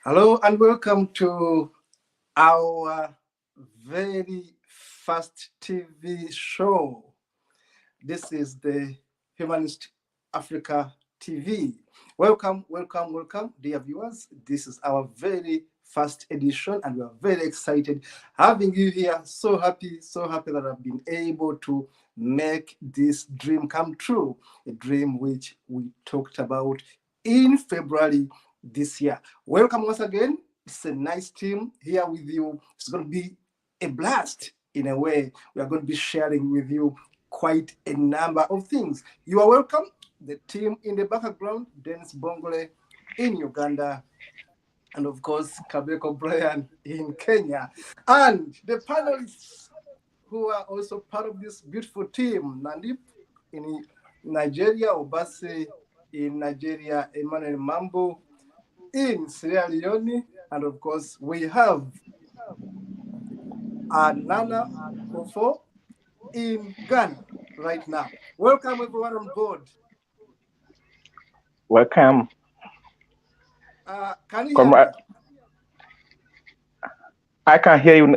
Hello and welcome to our very first TV show. This is the Humanist Africa TV. Welcome, dear viewers. This is our very first edition, and we are very excited having you here. So happy that I've been able to make this dream come true. A dream which we talked about in February this year. Welcome once again. It's a nice team here with you. It's going to be a blast in a way. We are going to be sharing with you quite a number of things. You are welcome. The team in the background, Dennis Bongole in Uganda, and of course, Kabeko Brian in Kenya. And the panelists who are also part of this beautiful team, Nandip in Nigeria, Obase in Nigeria, Emmanuel Mambo in Sierra Leone, and of course, we have Nana Kofo in Ghana right now. Welcome everyone on board. Welcome. Can you hear me? I can hear you.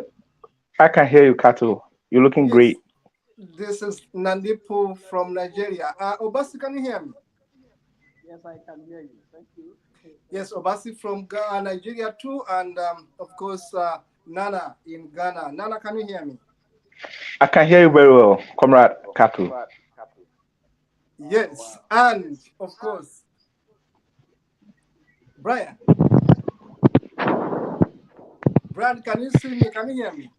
I can hear you, Kato. You're looking great. This is Nandipo from Nigeria. Obasi, can you hear me? Yes, I can hear you. Thank you. Yes, Obasi from Nigeria too, and of course Nana in Ghana. Nana, can you hear me? I can hear you very well, Comrade Kato. Yes, and of course, Brian. Brian, can you see me? Can you hear me?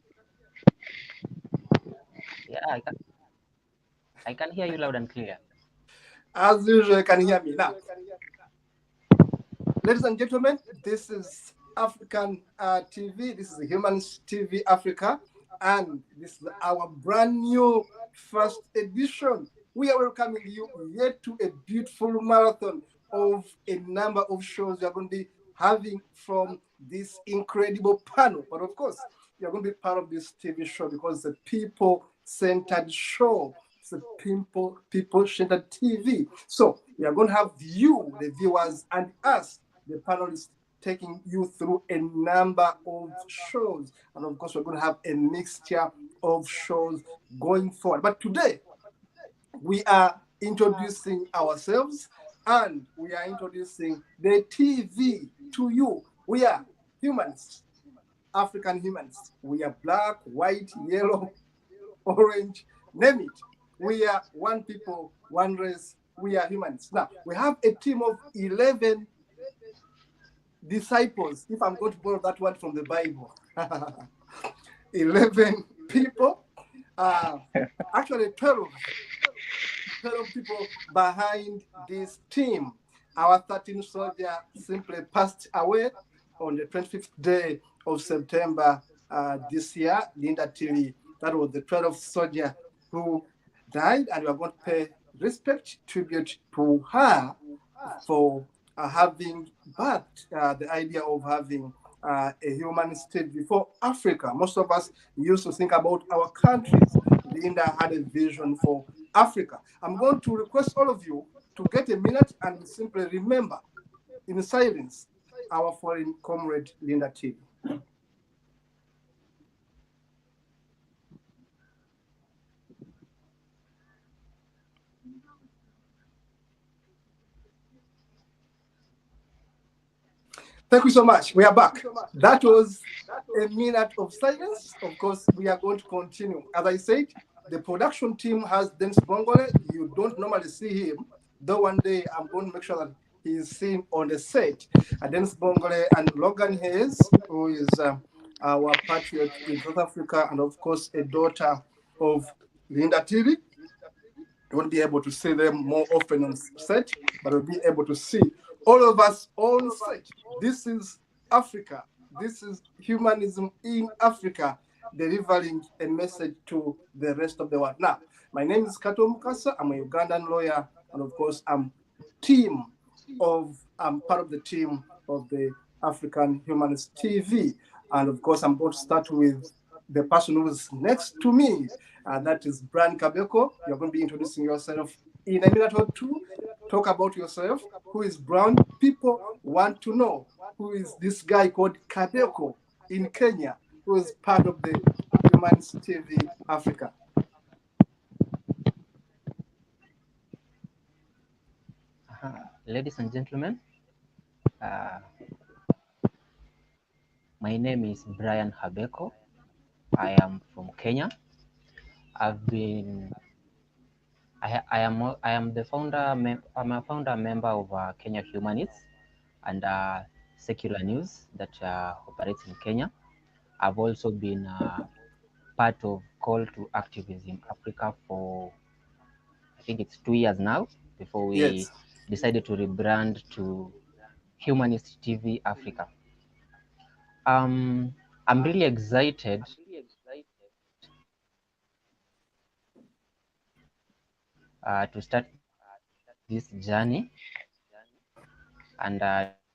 Yeah, I can hear you loud and clear. As usual, you can hear me now. Ladies and gentlemen, this is African TV. This is Humanist TV Africa, and this is our brand new first edition. We are welcoming you yet to a beautiful marathon of a number of shows we are going to be having from this incredible panel. But of course, you are going to be part of this TV show because it's a people-centered show. It's a people-centered TV. So we are going to have you, the viewers, and us, the panelists, taking you through a number of shows. And of course, we're going to have a mixture of shows going forward. But today, we are introducing ourselves and we are introducing the TV to you. We are humanists, African humanists. We are black, white, yellow, orange, name it. We are one people, one race. We are humanists. Now, we have a team of 11 disciples, if I'm going to borrow that word from the Bible. 11 people, actually 12 people behind this team. Our 13th soldier simply passed away on the 25th day of September this year, Linda Tilly. That was the 12th soldier who died, and we are going to pay respect, tribute to her for having birthed the idea of having a human state before Africa. Most of us used to think about our countries. Linda had a vision for Africa. I'm going to request all of you to get a minute and simply remember in silence our foreign comrade, Linda Tilly. Thank you so much. We are back. That was a minute of silence. Of course, we are going to continue. As I said, the production team has Dennis Bongole. You don't normally see him, though one day I'm going to make sure that he is seen on the set. Dennis Bongole and Logan Hayes, who is our patriot in South Africa, and of course, a daughter of Linda Tilly. You won't be able to see them more often on set, but you'll be able to see all of us on set. This is Africa. This is humanism in Africa, delivering a message to the rest of the world. Now, my name is Kato Mukasa. I'm a Ugandan lawyer, and of course, I'm part of the team of the African Humanist TV. And of course, I'm going to start with the person who is next to me. That is Brian Kabeko. You're going to be introducing yourself in a minute or two. Talk about yourself. Who is Brown? People want to know who is this guy called Kadeko in Kenya, who is part of the Humanist TV Africa. Ladies and gentlemen, my name is Brian Habeko. I am from Kenya. I am the founder. I'm a founder member of Kenya Humanists and Secular News that operates in Kenya. I've also been part of Call to Activism Africa for, I think it's 2 years now, before we decided to rebrand to Humanist TV Africa. I'm really excited to start this journey and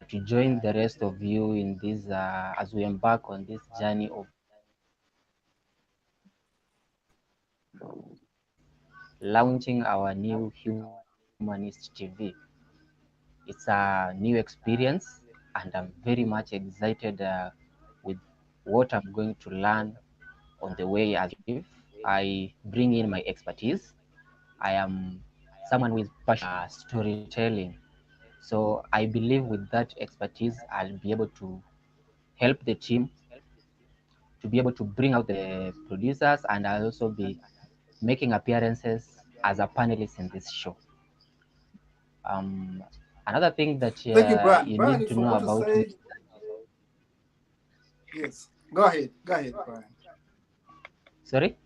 to join the rest of you in this as we embark on this journey of launching our new Humanist TV. It's a new experience, and I'm very much excited with what I'm going to learn on the way. As I bring in my expertise, I am someone who is passionate storytelling. So I believe with that expertise, I'll be able to help the team to be able to bring out the producers, and I'll also be making appearances as a panelist in this show. Another thing that Thank you, Brian. you Brian, need you to know forgot to about say... me. Yes, go ahead, Brian. Sorry?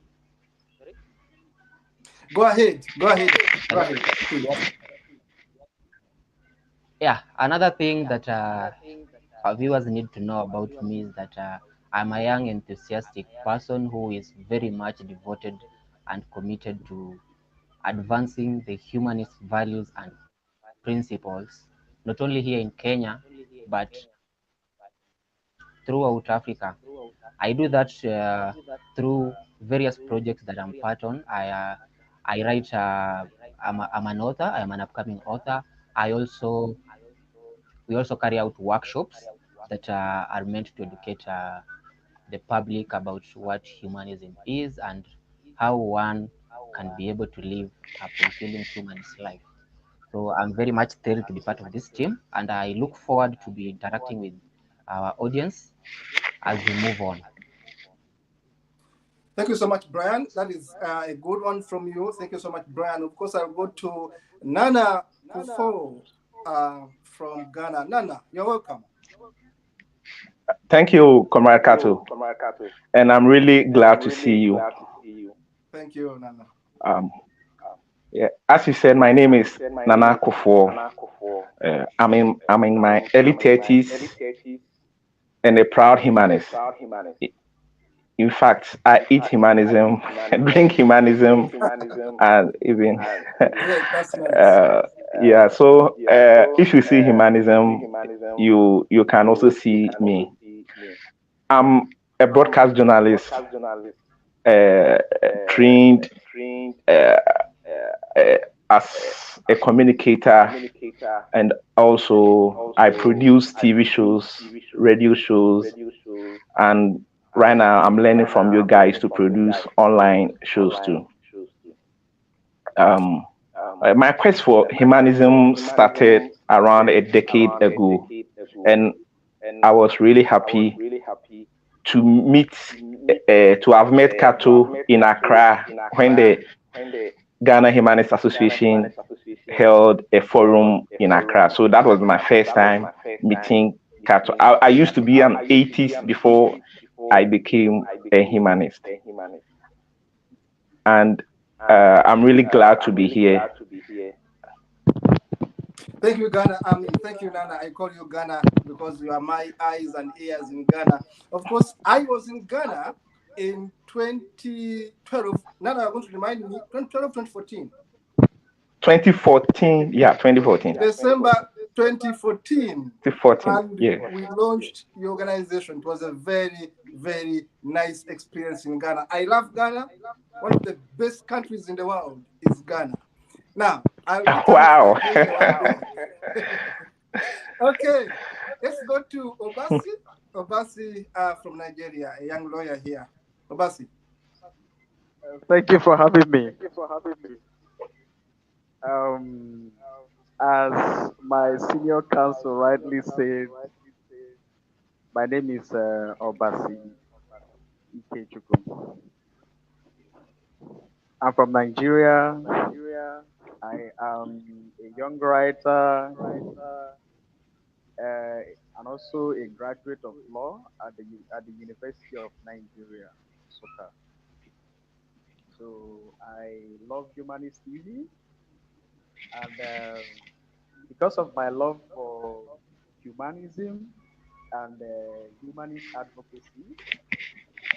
Go ahead, please. Yeah, another thing that our viewers need to know about me is that I'm a young, enthusiastic person who is very much devoted and committed to advancing the humanist values and principles, not only here in Kenya, but throughout Africa. I do that through various projects that I'm part on. I write, I'm an author, I'm an upcoming author. We also carry out workshops that are meant to educate the public about what humanism is and how one can be able to live a fulfilling humanist life. So I'm very much thrilled to be part of this team, and I look forward to be interacting with our audience as we move on. Thank you so much, Brian. That is a good one from you. Thank you so much, Brian. Of course, I'll go to Nana Kufo from Ghana. Nana, you're welcome. Thank you, Comrade Kato. And I'm really glad to see you. Thank you, Nana. Yeah, as you said, my name is Nana Kufo. I'm in my early 30s and a proud humanist. In fact, I eat humanism, drink humanism, and even That's nice. yeah. So if you see humanism, you can also see me. I'm a broadcast journalist, trained as a communicator, and also I produce TV shows, radio shows, and right now I'm learning from you guys to produce online shows too. My quest for humanism started around a decade ago, and I was really happy to have met Kato in Accra when the Ghana Humanist Association held a forum in Accra. So that was my first time meeting Kato. I used to be an atheist before I became a humanist. And I'm really glad to be here. Thank you, Ghana. Thank you, Nana. I call you Ghana because you are my eyes and ears in Ghana. Of course, I was in Ghana in 2012. Nana, I'm going to remind me, 2012, 2014. 2014, yeah, 2014. December 2014. 2014, and yeah. We launched the organization. It was a very, very nice experience in Ghana. I love Ghana. One of the best countries in the world is Ghana. Now, I'll be wow. Okay. Let's go to Obasi. Obasi from Nigeria, a young lawyer here. Obasi. Thank you for having me. Um, as my senior counsel rightly said, my name is Obasi Ikechukwu. I'm from Nigeria. I am a young writer and also a graduate of law at the University of Nigeria, Soka. So I love Humanist TV, and because of my love for humanism and humanist advocacy,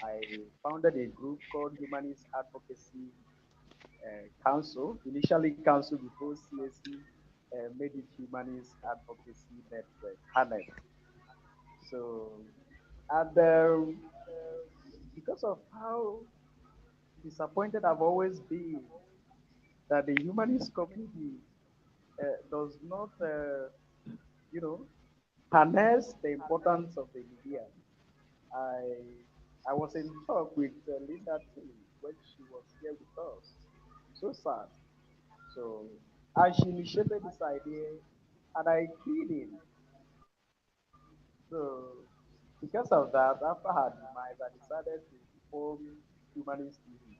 I founded a group called Humanist Advocacy Council, initially Council before CSC made it Humanist Advocacy Network, HANET. So, and because of how disappointed I've always been that the humanist community does not, you know, harness the importance of the media. I was in talk with Linda Tilly when she was here with us. So sad. So as she initiated this idea, and I keyed in. So because of that, after her demise, I decided to form Humanist TV,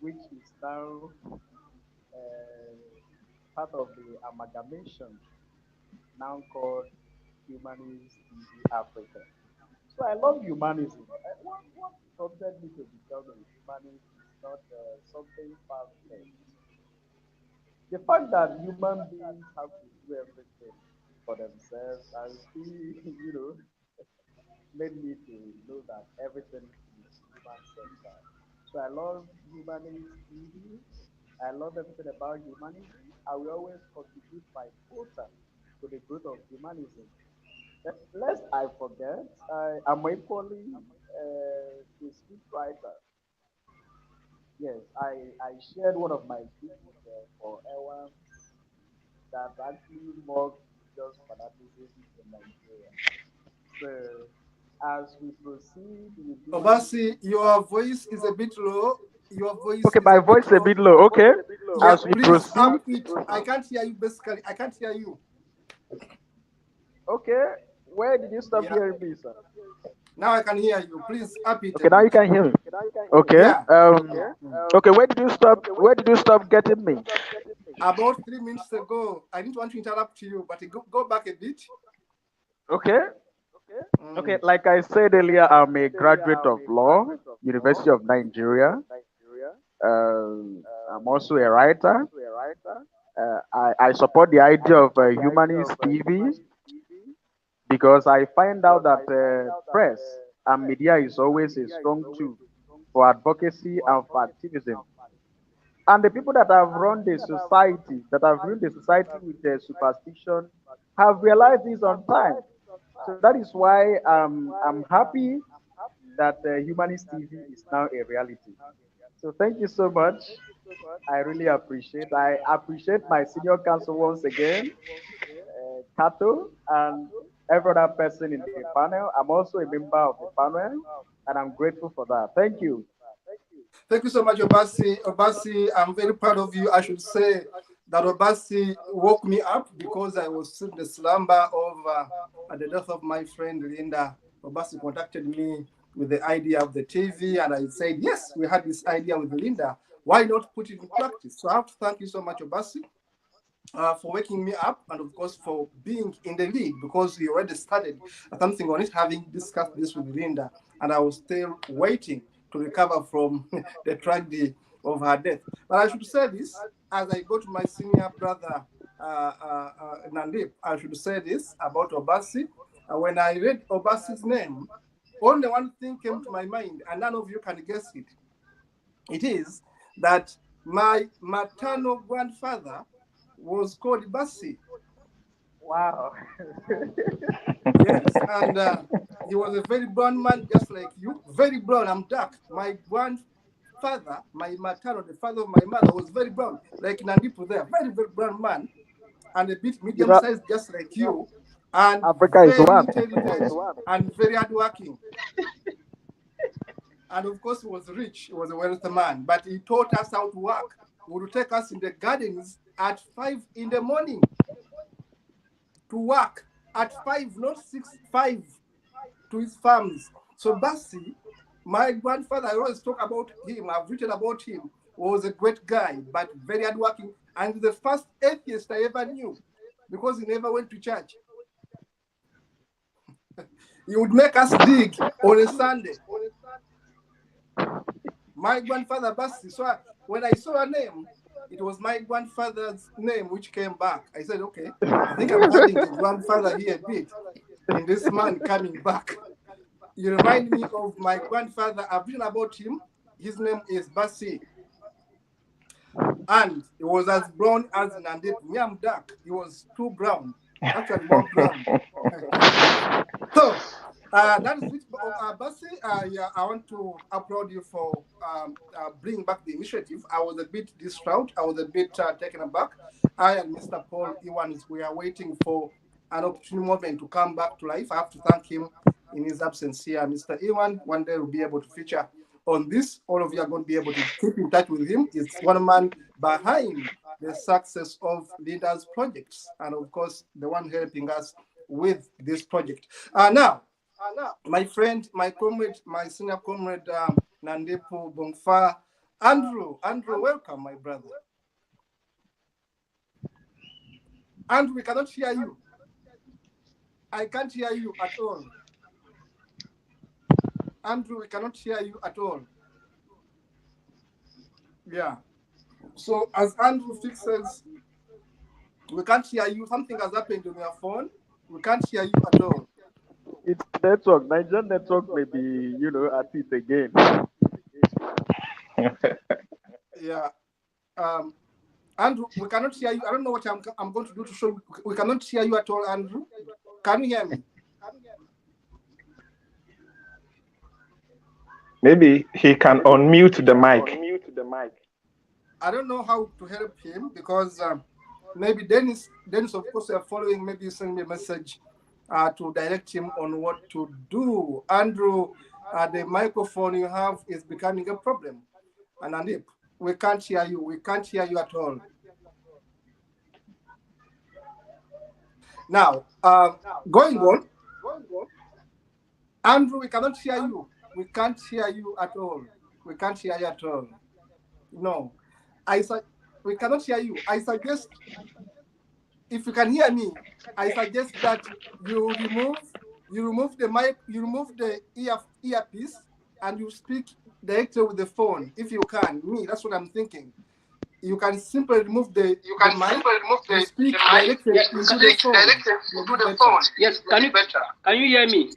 which is now part of the amalgamation now called Humanist TV Africa. So I love humanism. What prompted me to become a humanist is not something far-fetched. The fact that human beings have to do everything for themselves and still, made me to know that everything is human-centered. So I love humanist TV. I love everything about humanism. I will always contribute my quota to the growth of humanism. Lest I forget, I'm equally a scriptwriter. Yes, I shared one of my thesis for Ewan that actually mocked religious fanaticism in Nigeria. So, as we proceed with this, Obasi, your voice is a bit low. Your voice okay, is my a bit voice is a low. bit low. Okay, Yeah, as we please proceed, up it. I can't hear you. Basically, I can't hear you. okay, where did you stop Yeah. hearing me, sir? Now I can hear you. Please up it a Okay, now you bit. can hear me. Okay, Yeah. okay, where did you stop? Where did you stop getting me? About 3 minutes ago, I didn't want to interrupt you, but go back a bit. Okay, okay, Mm. like I said earlier, I'm a graduate of law, University of Nigeria. I'm also a writer. I support the idea of humanist TV because I find out that press and media is always a strong tool for advocacy and for activism. And the people that have run the society, that have ruined the society with their superstition, have realized this on time. So that is why I'm happy that Humanist TV is now a reality. So thank you so much. I really appreciate. I appreciate my senior counsel once again, Kato, and every other person in the panel. I'm also a member of the panel, and I'm grateful for that. Thank you. Thank you so much, Obasi. Obasi, I'm very proud of you. I should say that Obasi woke me up because I was in the slumber of at the death of my friend Linda. Obasi contacted me with the idea of the TV, and I said, yes, we had this idea with Linda. Why not put it in practice? So I have to thank you so much, Obasi, for waking me up, and of course for being in the lead, because we already started something on it, having discussed this with Linda, and I was still waiting to recover from the tragedy of her death. But I should say this as I go to my senior brother Nandip. I should say this about Obasi. When I read Obasi's name, only one thing came to my mind, and none of you can guess it. It is that my maternal grandfather was called Basi. Wow. Yes, and he was a very brown man, just like you. Very brown. I'm dark. My grandfather, my maternal, the father of my mother, was very brown, like Nandipu there. Very, very brown man, and a bit You medium know, sized, just like you. and Africa is very one. intelligent and very hardworking. And of course, he was rich. He was a wealthy man, but he taught us how to work. He would take us in the gardens at 5 in the morning to work at 5, not 6, 5 to his farms. So Bassi, my grandfather, I always talk about him. I've written about him. Was a great guy, but very hardworking, and the first atheist I ever knew, because he never went to church. He would make us dig on a Sunday. My grandfather Bassi. So when I saw a name, it was my grandfather's name which came back. I said, okay, I think I'm having a grandfather here a bit in this man coming back. You remind me of my grandfather. I've written about him. His name is Bassi. And he was as brown as Nandip. Me, I'm dark. He was too brown. Actually, more brown. So, that is it. Bassi, yeah, I want to applaud you for bringing back the initiative. I was a bit distraught. I was a bit taken aback. I and Mr. Paul Iwan, we are waiting for an opportune moment to come back to life. I have to thank him in his absence here. Mr. Iwan, one day will be able to feature on this. All of you are going to be able to keep in touch with him. It's one man behind the success of Leaders Projects, and of course, the one helping us with this project. Now, my friend, my comrade, my senior comrade, Nandepu Bongfa, Andrew, welcome, my brother. Andrew, we cannot hear you. I can't hear you at all. Andrew, we cannot hear you at all. Yeah. So as Andrew fixes, we can't hear you. Something has happened on your phone. We can't hear you at all. It's network. Nigerian network may be, at it again. Yeah. Andrew, we cannot hear you. I don't know what I'm going to do to show you. We cannot hear you at all, Andrew. Can you hear me? Maybe he can unmute the mic. I don't know how to help him because maybe Dennis, of course, you are following. Maybe you send me a message to direct him on what to do. Andrew, the microphone you have is becoming a problem. And Andip, we can't hear you. We can't hear you at all. Now, going on. Andrew, we cannot hear you. We can't hear you at all. We can't hear you at all. No. We cannot hear you. I suggest, if you can hear me, I suggest that you remove the mic, you remove the earpiece, and you speak directly with the phone, if you can. Me, that's what I'm thinking. You can simply remove the mic, speak directly into the phone. Yes, can you hear me?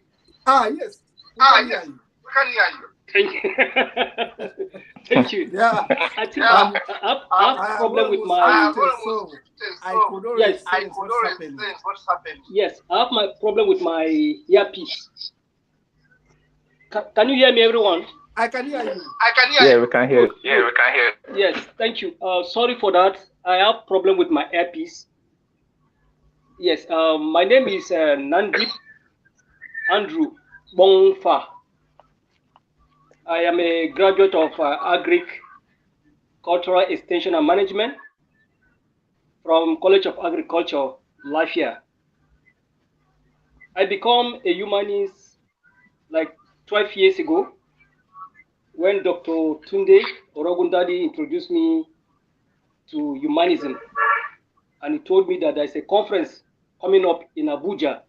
Yes, we can hear you. Thank you. Thank you. Yeah. I think I have a problem with my. I could always sense what's happening. Yes, I have my problem with my earpiece. Can you hear me, everyone? I can hear you. Yeah, we can hear you. Yes, thank you. Sorry for that. I have problem with my earpiece. Yes, my name is Nandip Andrew Bongfa. I am a graduate of Agricultural Extension and Management from College of Agriculture, Lafia. I become a humanist like 12 years ago when Dr. Tunde Orogundadi introduced me to humanism. And he told me that there's a conference coming up in Abuja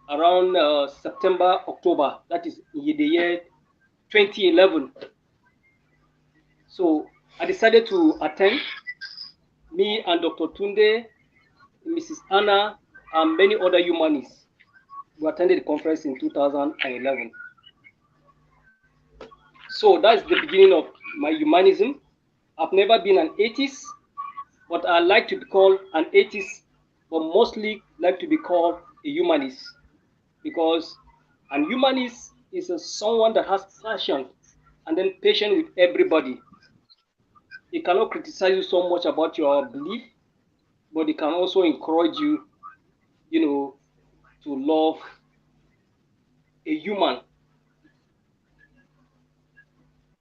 around September, October, that is in the year 2011. So I decided to attend. Me and Dr. Tunde, Mrs. Anna, and many other humanists. We attended the conference in 2011. So that's the beginning of my humanism. I've never been an atheist, but I like to be called an atheist, but mostly like to be called a humanist, because an humanist is someone that has passion and then patient with everybody. He cannot criticize you so much about your belief, but he can also encourage you, to love a human.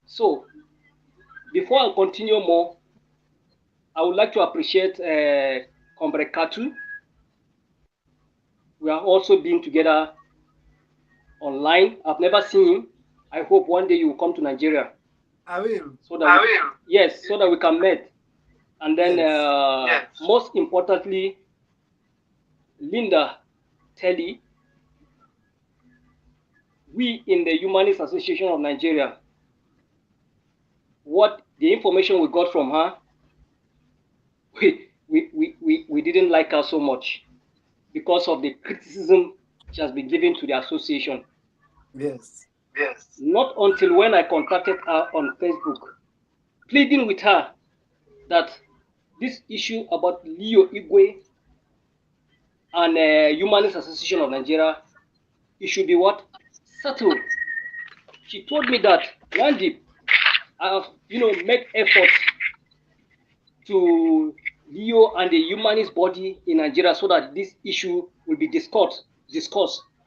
So, before I continue more, I would like to appreciate Comrade Katu. We have also been together online. I've never seen him. I hope one day you will come to Nigeria. I will. So that yes, so that we can meet. And then most importantly, Linda Telly, we in the Humanist Association of Nigeria, what the information we got from her, we didn't like her so much because of the criticism she has been given to the association. Yes. Not until when I contacted her on Facebook, pleading with her that this issue about Leo Igwe and Humanist Association of Nigeria, it should be what? Settled. She told me that, Randy, I have, make efforts to Leo and the humanist body in Nigeria so that this issue will be discussed,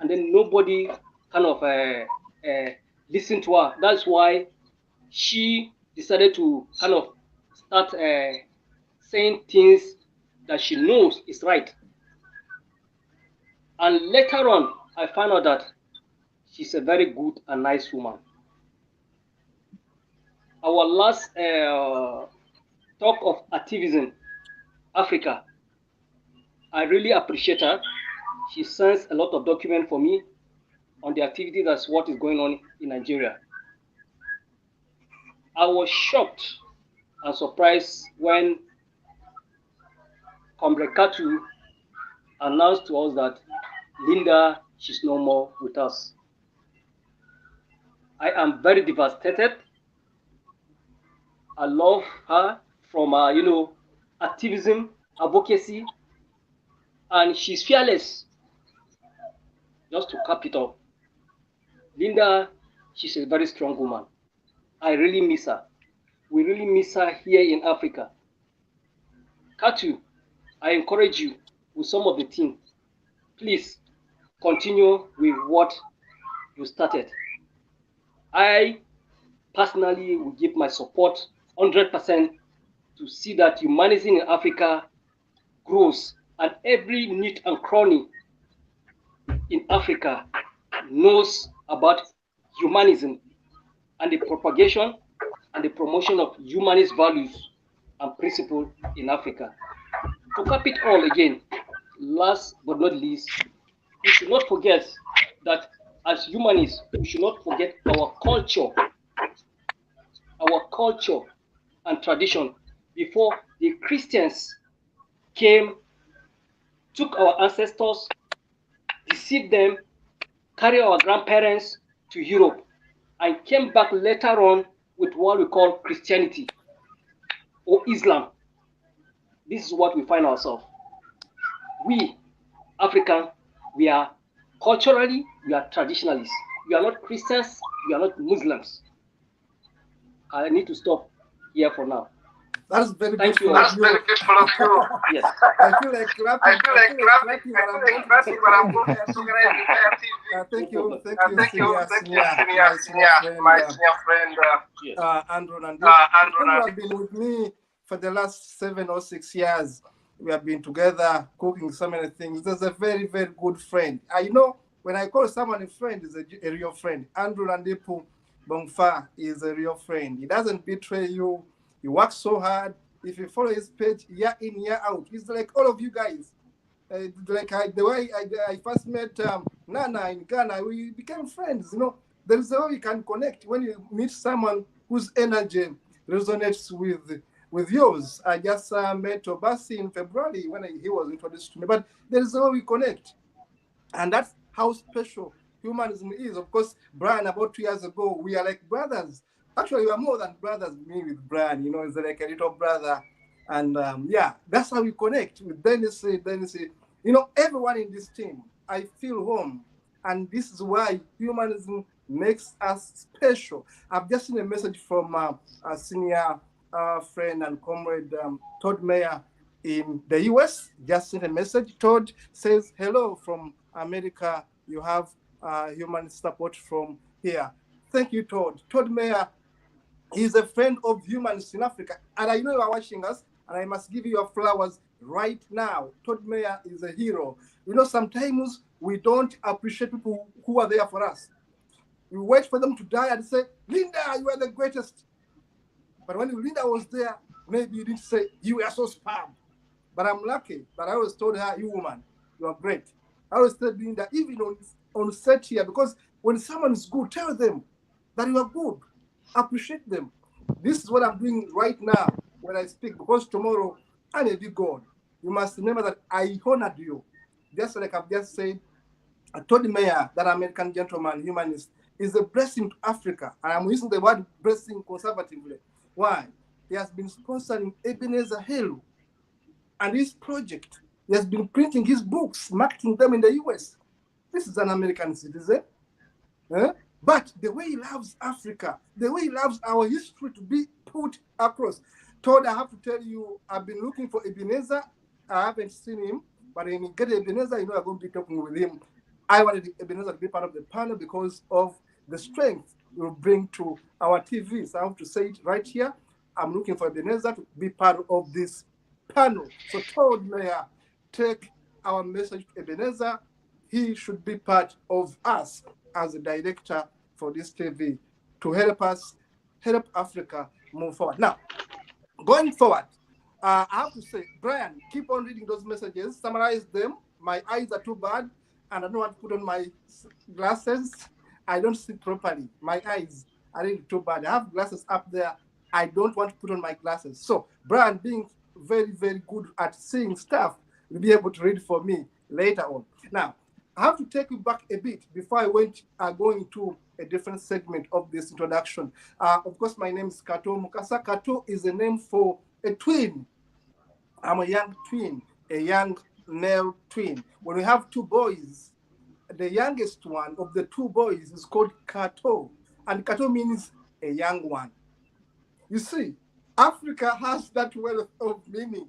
and then nobody kind of listen to her. That's why she decided to kind of start saying things that she knows is right. And later on, I found out that she's a very good and nice woman. Our last talk of activism, Africa, I really appreciate her. She sends a lot of documents for me on the activity that's what is going on in Nigeria. I was shocked and surprised when Comrade Katu announced to us that Linda, she's no more with us. I am very devastated. I love her from her, activism, advocacy, and she's fearless. Just to cap it off, Linda, she's a very strong woman. I really miss her. We really miss her here in Africa. Katu, I encourage you with some of the team. Please continue with what you started. I personally will give my support 100% to see that humanism in Africa grows and every nook and cranny in Africa knows about humanism and the propagation and the promotion of humanist values and principles in Africa. To cap it all again, last but not least, we should not forget that as humanists, we should not forget our culture and tradition. Before the Christians came, took our ancestors, deceived them, carried our grandparents to Europe, and came back later on with what we call Christianity or Islam. This is what we find ourselves. We, African, we are culturally, we are traditionalists. We are not Christians, we are not Muslims. I need to stop here for now. That's very Thank beautiful. you. That's very beautiful of you. Yes. I feel like clapping. Thank you, my senior friend. Andrew Nandi. You have been with me for the last 7 or 6 years. We have been together cooking so many things. There's a very, very good friend. I know when I call someone a friend, is a real friend. Andrew Nandipu Bongfa is a real friend. He doesn't betray you. He works so hard. If you follow his page year in, year out, he's like all of you guys. The way I first met Nana in Ghana, we became friends. There is a way you can connect when you meet someone whose energy resonates with yours. I just met Obasi in February when he was introduced to me. But there is a way we connect. And that's how special humanism is. Of course, Brian, about 2 years ago, we are like brothers. Actually, we are more than brothers, me with Brian. It's like a little brother. And that's how we connect with Dennis. Everyone in this team, I feel home. And this is why humanism makes us special. I've just seen a message from a senior friend and comrade, Todd Mayer in the US. Just sent a message. Todd says hello from America, you have human support from here. Thank you, Todd. Todd Mayer, he's a friend of humanists in Africa. And I know you are watching us, and I must give you your flowers right now. Todd Mayer is a hero. You know, sometimes we don't appreciate people who are there for us. We wait for them to die and say, Linda, you are the greatest. But when Linda was there, maybe you didn't say, you are so spam. But I'm lucky that I always told her, you woman, you are great. I always tell Linda, even on set here, because when someone is good, tell them that you are good. Appreciate them. This is what I'm doing right now when I speak, because tomorrow I'm a big God. You must remember that I honored you. Just like I've just said, I told Mayer, that American gentleman, humanist, is a blessing to Africa. And I'm using the word blessing conservatively. Why? He has been sponsoring Ebenezer Helu and his project. He has been printing his books, marketing them in the US. This is an American citizen. But the way he loves Africa, the way he loves our history to be put across. Todd, I have to tell you, I've been looking for Ebenezer. I haven't seen him, but when you get Ebenezer, you know I'm going to be talking with him. I wanted Ebenezer to be part of the panel because of the strength it will bring to our TV. So I have to say it right here. I'm looking for Ebenezer to be part of this panel. So Todd Mayer, take our message to Ebenezer. He should be part of us as a director for this TV to help us, help Africa move forward. Now, going forward, I have to say, Brian, keep on reading those messages, summarize them. My eyes are too bad, and I don't want to put on my glasses. I don't see properly. My eyes are really too bad. I have glasses up there. I don't want to put on my glasses. So, Brian, being very, very good at seeing stuff, will be able to read for me later on. Now, I have to take you back a bit before I go into a different segment of this introduction. Of course, my name is Kato Mukasa. Kato is a name for a twin. I'm a young twin, a young male twin. When we have two boys, the youngest one of the two boys is called Kato, and Kato means a young one. You see, Africa has that wealth of meaning.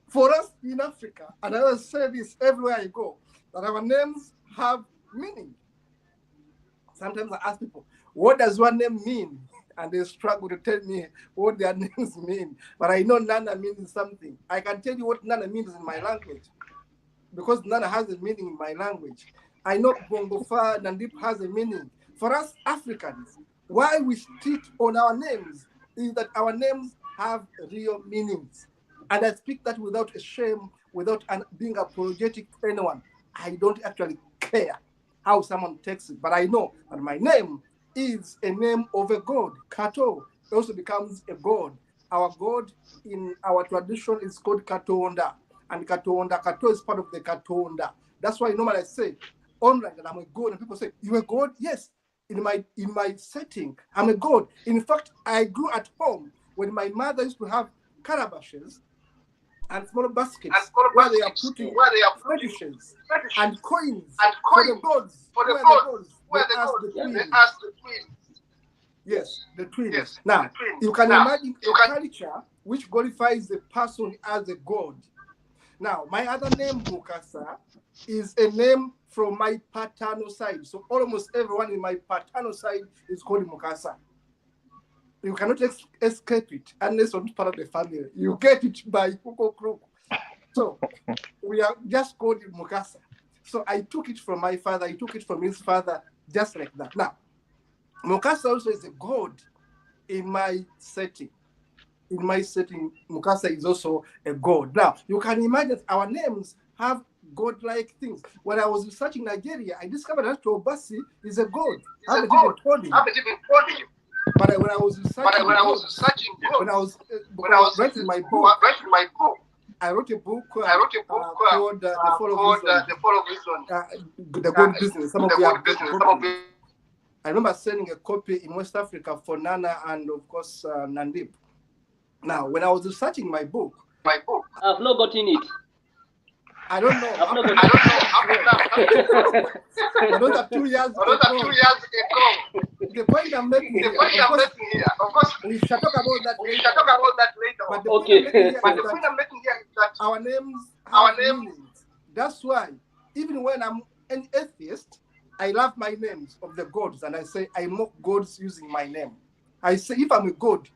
For us in Africa, and I always say this everywhere I go, that our names have meaning. Sometimes I ask people, what does one name mean? And they struggle to tell me what their names mean. But I know Nana means something. I can tell you what Nana means in my language, because Nana has a meaning in my language. I know Bongofa Nandip has a meaning. For us Africans, why we stick on our names is that our names have real meanings. And I speak that without a shame, without being apologetic to anyone. I don't actually care how someone takes it, but I know that my name is a name of a god. Kato also becomes a god. Our god in our tradition is called Katonda, and Kato is part of the Katonda. That's why normally I say online that I'm a god, and people say, "You a god?" Yes. In my setting, I'm a god. In fact, I grew at home when my mother used to have calabashes and small baskets where they are putting fetishes and coins for the gods. Where they ask the twins. Yes, the twins. Yes, now, you can imagine a culture which glorifies the person as a god. Now, my other name, Mukasa, is a name from my paternal side. So almost everyone in my paternal side is called Mukasa. You cannot escape it unless you're part of the family. You get it by hook or crook. So we are just called Mukasa. So I took it from my father. I took it from his father, just like that. Now, Mukasa also is a god in my setting. In my setting, Mukasa is also a god. Now, you can imagine our names have god-like things. When I was researching Nigeria, I discovered that Obasi is a god. I haven't even told him. But when I was researching, when I was writing my book, I wrote a book called The Fall of Wisdom, The God Business. Some of you have copies. I remember sending a copy in West Africa for Nana and, of course, Nandip. Now, when I was researching my book, I've not gotten it. I don't know. Those are 2 years ago. The point I'm making here, of course, we shall talk about that later. But the point I'm making here is that our names have meanings. That's why, even when I'm an atheist, I love my names of the gods, and I say I mock gods using my name. I say if I'm a god,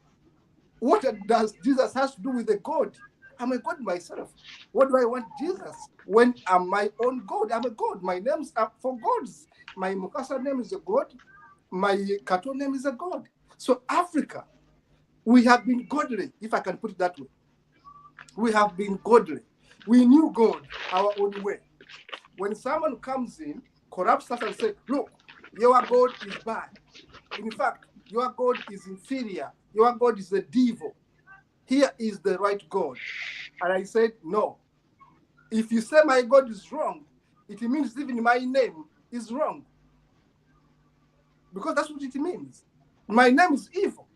what does Jesus has to do with a god? I'm a god myself. What do I want Jesus when I'm my own god? I'm a god. My names are for gods. My Mukasa name is a god. My Kato name is a god. So Africa, we have been godly, if I can put it that way. We have been godly. We knew God our own way. When someone comes in, corrupts us and says, look, your God is bad. In fact, your God is inferior. Your God is the devil. Here is the right God. And I said, no. If you say my God is wrong, it means even my name is wrong. Because that's what it means. My name is evil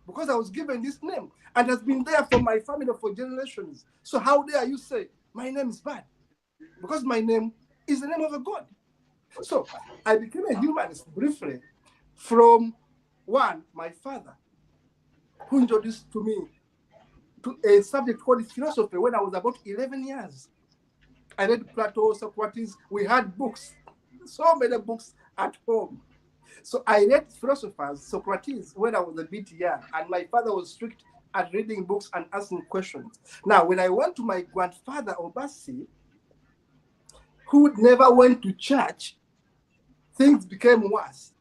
because I was given this name and has been there for my family for generations. So how dare you say my name is bad? Because my name is the name of a God. So I became a humanist briefly from my father, who introduced to me to a subject called philosophy when I was about 11 years. I read Plato, Socrates. We had books, so many books at home. So I read philosophers, Socrates, when I was a bit young, and my father was strict at reading books and asking questions. Now, when I went to my grandfather, Obasi, who never went to church, things became worse.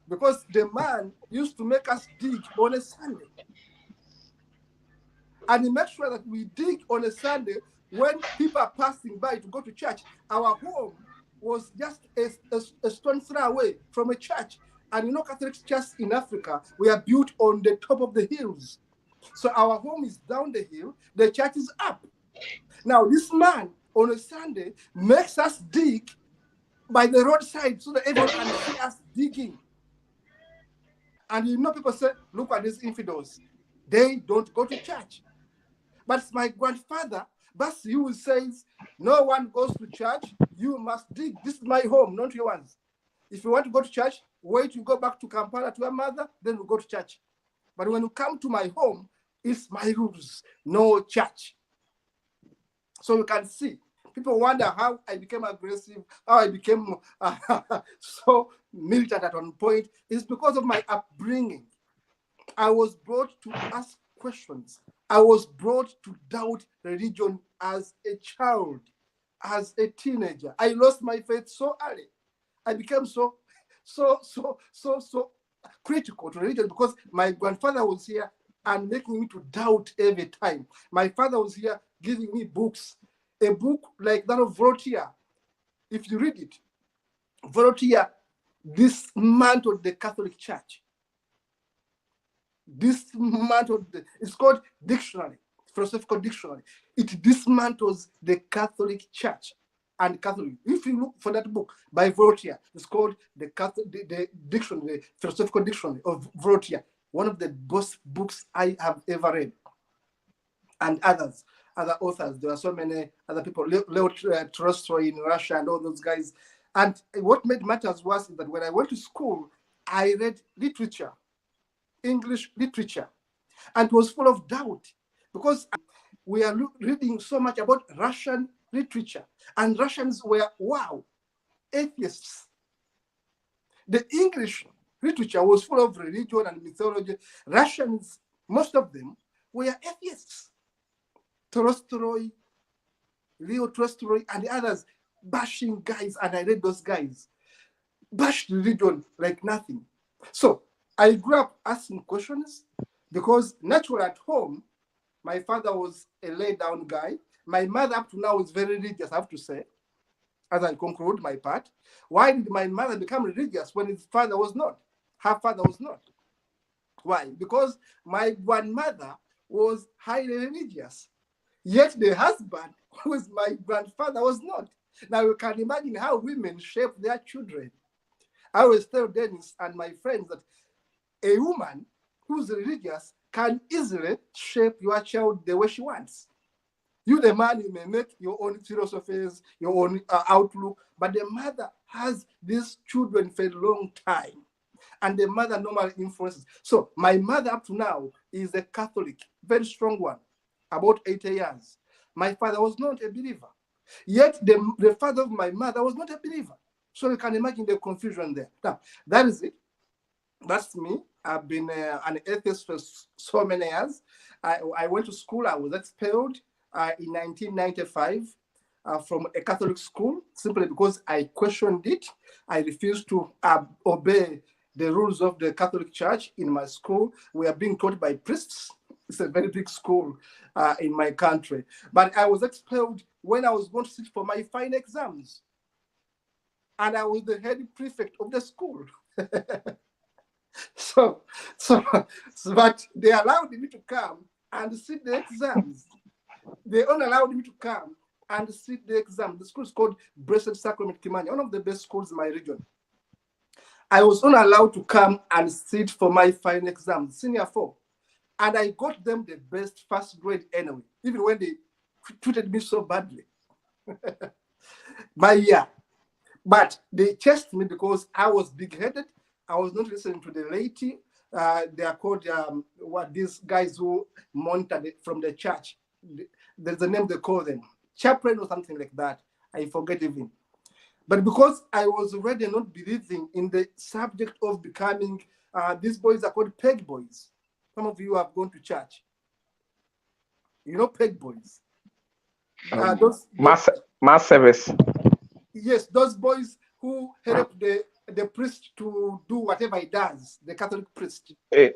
Because the man used to make us dig on a Sunday. And he made sure that we dig on a Sunday when people are passing by to go to church. Our home was just a stone throw away from a church. And Catholic churches in Africa were built on the top of the hills. So our home is down the hill, the church is up. Now, this man on a Sunday makes us dig by the roadside so that everyone can see us digging. And people say, look at these infidels. They don't go to church. But my grandfather, Basi, who says, no one goes to church, you must dig. This is my home, not yours. If you want to go to church, wait, you go back to Kampala to your mother, then we go to church. But when you come to my home, it's my rules, no church. So you can see, people wonder how I became aggressive, how I became so militant at one point. It's because of my upbringing. I was brought to ask questions. I was brought to doubt religion as a child, as a teenager. I lost my faith so early. I became so critical to religion because my grandfather was here and making me to doubt every time. My father was here giving me books. A book like that of Voltaire, if you read it, Voltaire dismantled the Catholic Church. It's called dictionary, philosophical dictionary. It dismantles the Catholic Church and Catholic. If you look for that book by Voltaire, it's called the dictionary, the philosophical dictionary of Voltaire. One of the best books I have ever read. And other authors. There are so many other people, Leo Tolstoy in Russia and all those guys. And what made matters worse is that when I went to school, I read literature, English literature, and it was full of doubt because we are reading so much about Russian literature, and Russians were, atheists. The English literature was full of religion and mythology. Russians, most of them, were atheists. Tolstoy, Leo Tolstoy, and the others bashing guys, and I read those guys. Bashed religion like nothing. So I grew up asking questions because naturally at home, my father was a lay-down guy. My mother up to now is very religious, I have to say, as I conclude my part. Why did my mother become religious when his father was not? Her father was not. Why? Because my grandmother was highly religious. Yet the husband, who is my grandfather, was not. Now you can imagine how women shape their children. I always tell Dennis and my friends that a woman who's religious can easily shape your child the way she wants. You, the man, you may make your own philosophies, your own outlook, but the mother has these children for a long time. And the mother normally influences. So my mother up to now is a Catholic, very strong one, about 80 years. My father was not a believer. Yet the father of my mother was not a believer. So you can imagine the confusion there. Now, that is it. That's me. I've been an atheist for so many years. I went to school. I was expelled in 1995 from a Catholic school simply because I questioned it. I refused to obey the rules of the Catholic Church in my school. We are being taught by priests. It's a very big school in my country. But I was expelled when I was going to sit for my final exams. And I was the head prefect of the school. So, but they allowed me to come and sit the exams. They only allowed me to come and sit the exam. The school is called Blessed Sacrament Kimani, one of the best schools in my region. I was only allowed to come and sit for my final exam, senior 4. And I got them the best first grade anyway, even when they treated me so badly. But they chased me because I was big-headed. I was not listening to the laity. They are called these guys who monitor from the church. There's a name they call them, chaplain or something like that. I forget even. But because I was already not believing in the subject of becoming, these boys are called peg boys. Some of you have gone to church. You know peg boys. Mass service. Yes, those boys who help the priest to do whatever he does, the Catholic priest. Yes.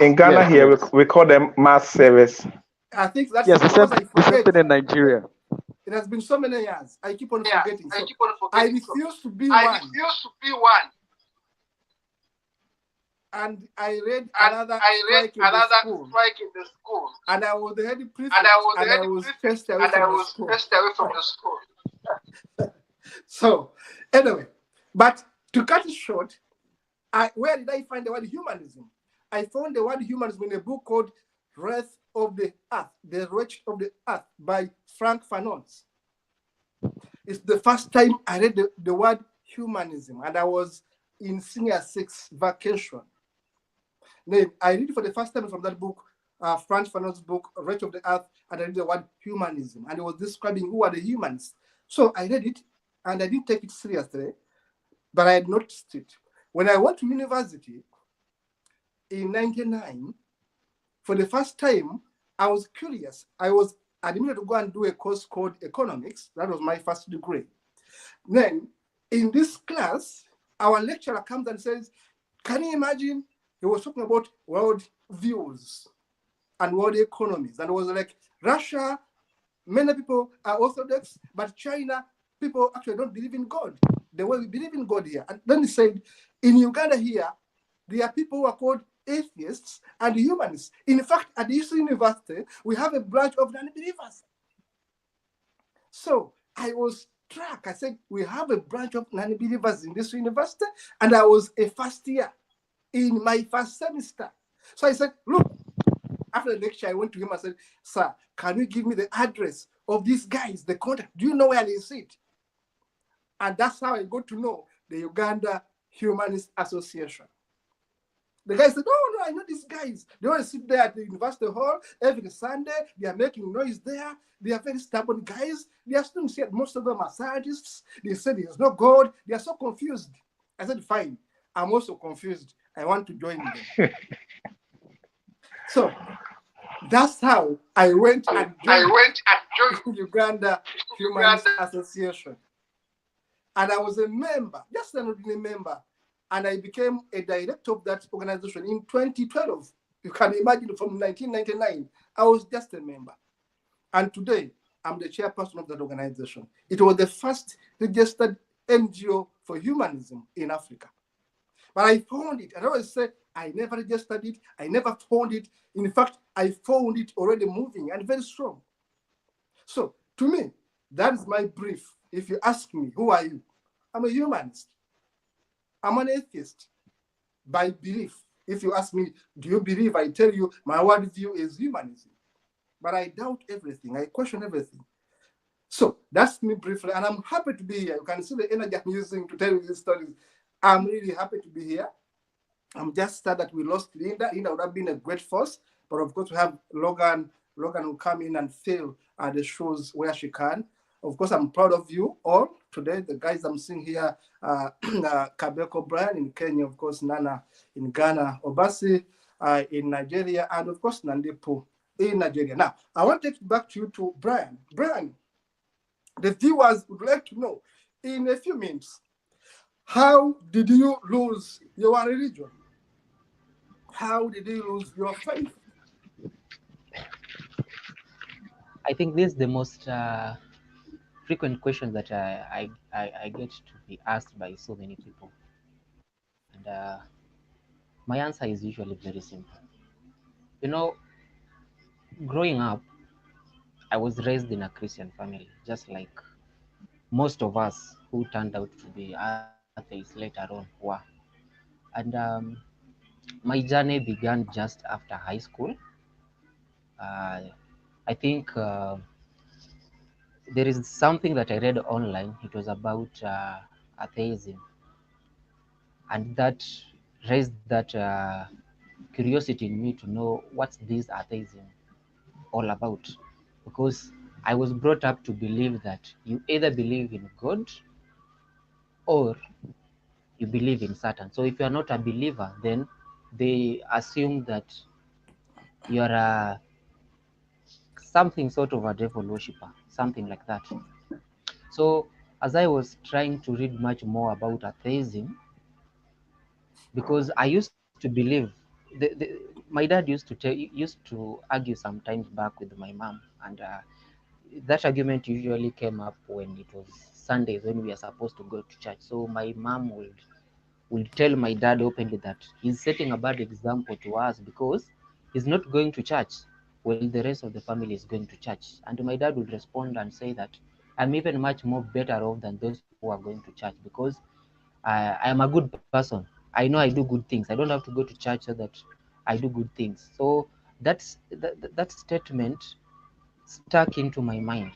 In Ghana here, we call them mass service. I think that's yes, because I forget. something in Nigeria. It has been so many years. I keep on forgetting. I refuse to be one. And I read another strike in the school. And I was the head prefect. And I was chased away from the school. So, anyway, but to cut it short, where did I find the word humanism? I found the word humanism in a book called Wrath of the Earth, The Wretch of the Earth by Frank Fanon's. It's the first time I read the word humanism, and I was in senior 6 vacation. Then I read for the first time from that book, Frank Fanon's book, Wretch of the Earth, and I read the word humanism, and it was describing who are the humans. So I read it, and I didn't take it seriously, but I had noticed it. When I went to university in 1999, for the first time, I was curious. I was admitted to go and do a course called economics. That was my first degree. Then, in this class, our lecturer comes and says, can you imagine? He was talking about world views and world economies. And it was like, Russia, many people are Orthodox, but China, people actually don't believe in God the way we believe in God here. And then he said, in Uganda here, there are people who are called atheists and humanists. In fact, at this university, we have a branch of non-believers. So I was struck. I said, we have a branch of non-believers in this university, and I was a first year in my first semester. So I said, look, after the lecture, I went to him and said, sir, can you give me the address of these guys, the contact? Do you know where they sit? And that's how I got to know the Uganda Humanist Association. The guy said, oh, no, I know these guys. They always sit there at the university hall every Sunday. They are making noise there. They are very stubborn guys. They are students here. Most of them are scientists. They said there's no God. They are so confused. I said, fine. I'm also confused. I want to join them. So that's how I went and joined Uganda Humanist Association. And I was a member, just an ordinary member. And I became a director of that organization in 2012. You can imagine from 1999, I was just a member. And today, I'm the chairperson of that organization. It was the first registered NGO for humanism in Africa. But I found it, and I always say, I never registered it, I never found it. In fact, I found it already moving and very strong. So, to me, that is my brief. If you ask me, who are you? I'm a humanist. I'm an atheist by belief. If you ask me, do you believe? I tell you, my worldview is humanism. But I doubt everything. I question everything. So that's me briefly, and I'm happy to be here. You can see the energy I'm using to tell you these stories. I'm really happy to be here. I'm just sad that we lost Linda. Linda would have been a great force, but of course we have Logan. Logan will come in and fill the shows where she can. Of course, I'm proud of you all today. The guys I'm seeing here, Kabeko Brian in Kenya, of course, Nana in Ghana, Obasi in Nigeria, and of course, Nandipu in Nigeria. Now, I want to take it back to you to Brian. Brian, the viewers would like to know in a few minutes, how did you lose your religion? How did you lose your faith? I think this is the most frequent question that I get to be asked by so many people. And my answer is usually very simple. You know, growing up, I was raised in a Christian family, just like most of us who turned out to be atheists later on were. And my journey began just after high school. Uh, I think there is something that I read online. It was about atheism, and that raised that curiosity in me to know what's this atheism all about. Because I was brought up to believe that you either believe in God or you believe in Satan. So if you are not a believer, then they assume that you are something sort of a devil worshipper, something like that. So as I was trying to read much more about atheism, because I used to believe my dad used to argue sometimes back with my mom, and that argument usually came up when it was Sundays when we are supposed to go to church. So my mom would tell my dad openly that he's setting a bad example to us because he's not going to church while the rest of the family is going to church. And my dad would respond and say that I'm even much more better off than those who are going to church because I am a good person. I know I do good things. I don't have to go to church so that I do good things. So that statement stuck into my mind.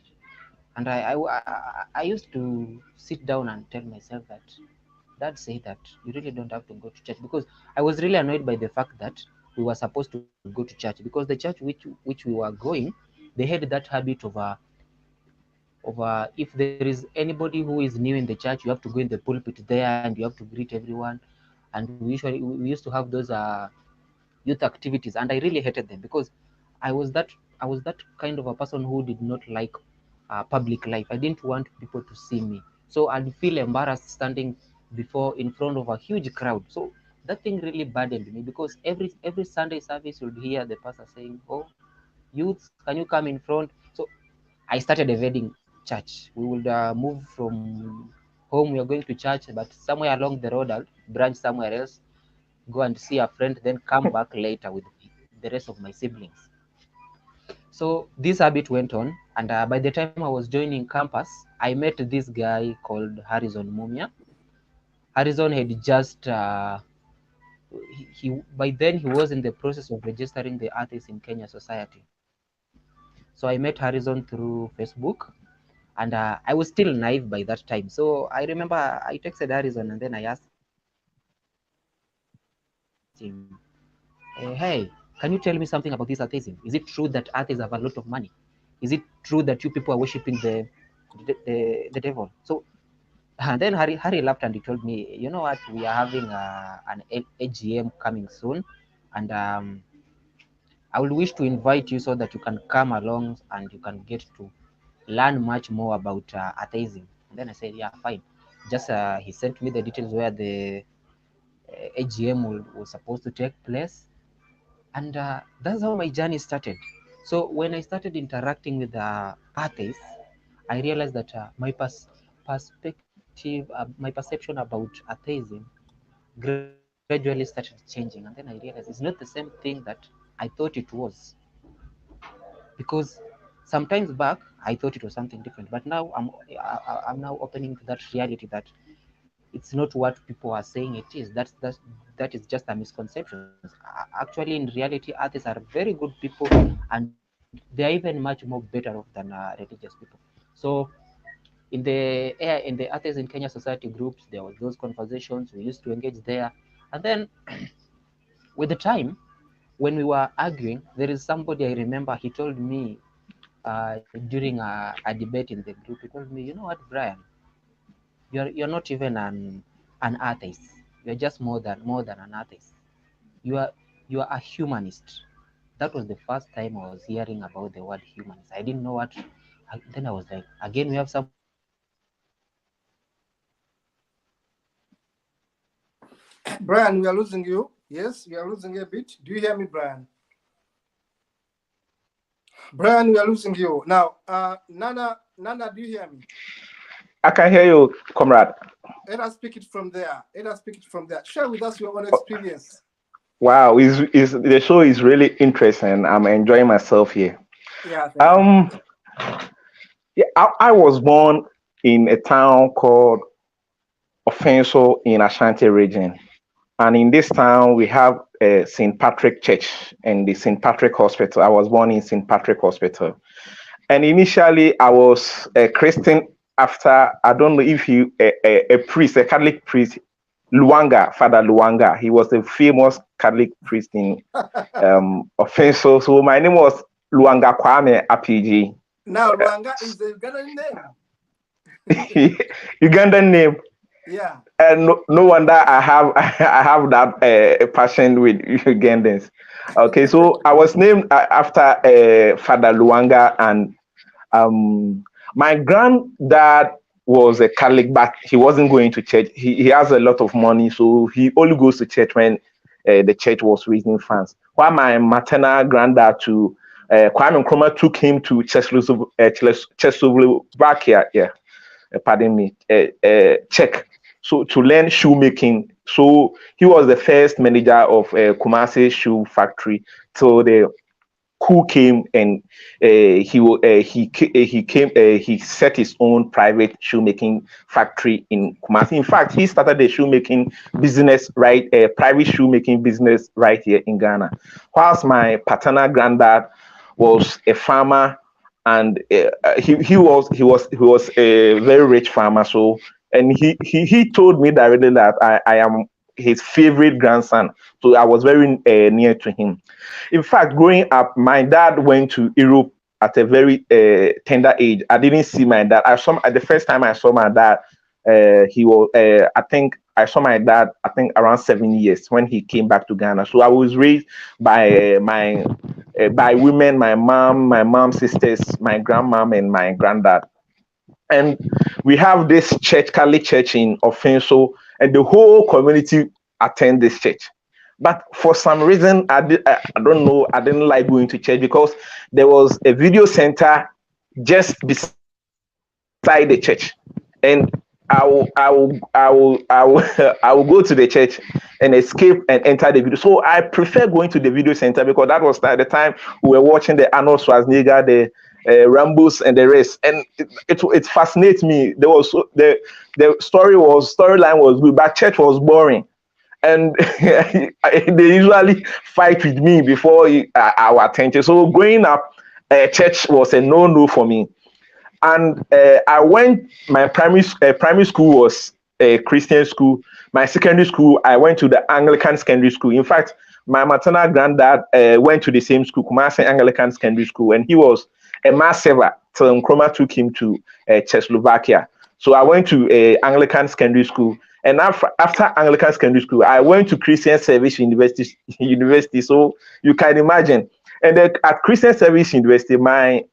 And I used to sit down and tell myself that dad say that you really don't have to go to church, because I was really annoyed by the fact that we were supposed to go to church, because the church which we were going, they had that habit of if there is anybody who is new in the church, you have to go in the pulpit there and you have to greet everyone. And we used to have those youth activities, and I really hated them because I was that I was that kind of a person who did not like public life. I didn't want people to see me, so I'd feel embarrassed standing before in front of a huge crowd. So that thing really burdened me because every Sunday service you'd hear the pastor saying, "Oh, youths, can you come in front?" So I started avoiding church. We would move from home. We are going to church, but somewhere along the road, I'll branch somewhere else, go and see a friend, then come back later with the rest of my siblings. So this habit went on, and by the time I was joining campus, I met this guy called Harrison Mumia. Harrison had just by then he was in the process of registering the Atheists in Kenya Society. So I met Harrison through Facebook, and I was still naive by that time. So I remember I texted Harrison, and then I asked him, "Hey, can you tell me something about this atheism? Is it true that atheists have a lot of money? Is it true that you people are worshiping the devil?" So and then Harry laughed and he told me, "You know what? We are having an AGM coming soon, and I would wish to invite you so that you can come along and you can get to learn much more about atheism." And then I said, "Yeah, fine." Just he sent me the details where the AGM was supposed to take place, and that's how my journey started. So when I started interacting with atheists, I realized that my perception about atheism gradually started changing, and then I realized it's not the same thing that I thought it was. Because sometimes back I thought it was something different, but now I'm now opening to that reality that it's not what people are saying it is. That is just a misconception. Actually, in reality, atheists are very good people, and they are even much more better off than religious people. So in the Atheists in Kenya Society groups, there was those conversations. We used to engage there, and then with the time, when we were arguing, there is somebody I remember. He told me, during a debate in the group, he told me, you know what, Brian, you're not even an atheist. You're just more than an atheist. You are a humanist. That was the first time I was hearing about the word humanist. I didn't know what. Then I was like, again, we have someone who is a humanist. Brian, we are losing you. Yes, we are losing a bit. Do you hear me, Brian? Brian, we are losing you. Now, Nana, do you hear me? I can hear you, comrade. Let us speak it from there. Share with us your own experience. Wow, the show is really interesting. I'm enjoying myself here. Yeah. Thank you. Yeah, I was born in a town called Offenso in Ashanti region. And in this town, we have St. Patrick Church and the St. Patrick Hospital. I was born in St. Patrick Hospital. And initially, I was a Christian after, I don't know if you, a priest, a Catholic priest, Luanga, Father Luanga. He was a famous Catholic priest in Offenso. So my name was Luanga Kwame Apigi. Now, Luanga is the Ugandan name. Ugandan name. Yeah. And no wonder I have that passion with Ugandans. Okay, so I was named after Father Luanga, and my granddad was a Catholic, but he wasn't going to church. He has a lot of money, so he only goes to church when the church was raising funds. While my maternal granddad to Kwame Nkrumah took him to Czechoslovakia, pardon me, Czech. So to learn shoemaking. So he was the first manager of Kumasi shoe factory. So the coup came, and he set his own private shoemaking factory in Kumasi. In fact, he started the shoemaking business private shoemaking business right here in Ghana. Whilst my paternal granddad was a farmer, and he was a very rich farmer. So. And he told me directly that I am his favorite grandson. So I was very near to him. In fact, growing up, my dad went to Europe at a very tender age. I didn't see my dad. The first time I saw my dad, he was, I think I saw my dad, I think around 7 years when he came back to Ghana. So I was raised by by women, my mom's sisters, my grandmom and my granddad. And we have this church, Catholic church in Offenso, and the whole community attend this church. But for some reason, I don't know, I didn't like going to church because there was a video center just beside the church. And I will go to the church and escape and enter the video. So I prefer going to the video center because that was at the time we were watching the Arnold Schwarzenegger, the Rambos and the rest, and it fascinates me. There was the storyline was good, but church was boring, and they usually fight with me before our attention. So growing up, church was a no for me. And I went. My primary school was a Christian school. My secondary school, I went to the Anglican secondary school. In fact, my maternal granddad went to the same school, Kumasi Anglican Secondary School, and he was a mass server till Nkrumah took him to Czechoslovakia. So I went to Anglican Secondary School, and after Anglican Secondary School, I went to Christian Service University. So you can imagine. And then at Christian Service University, my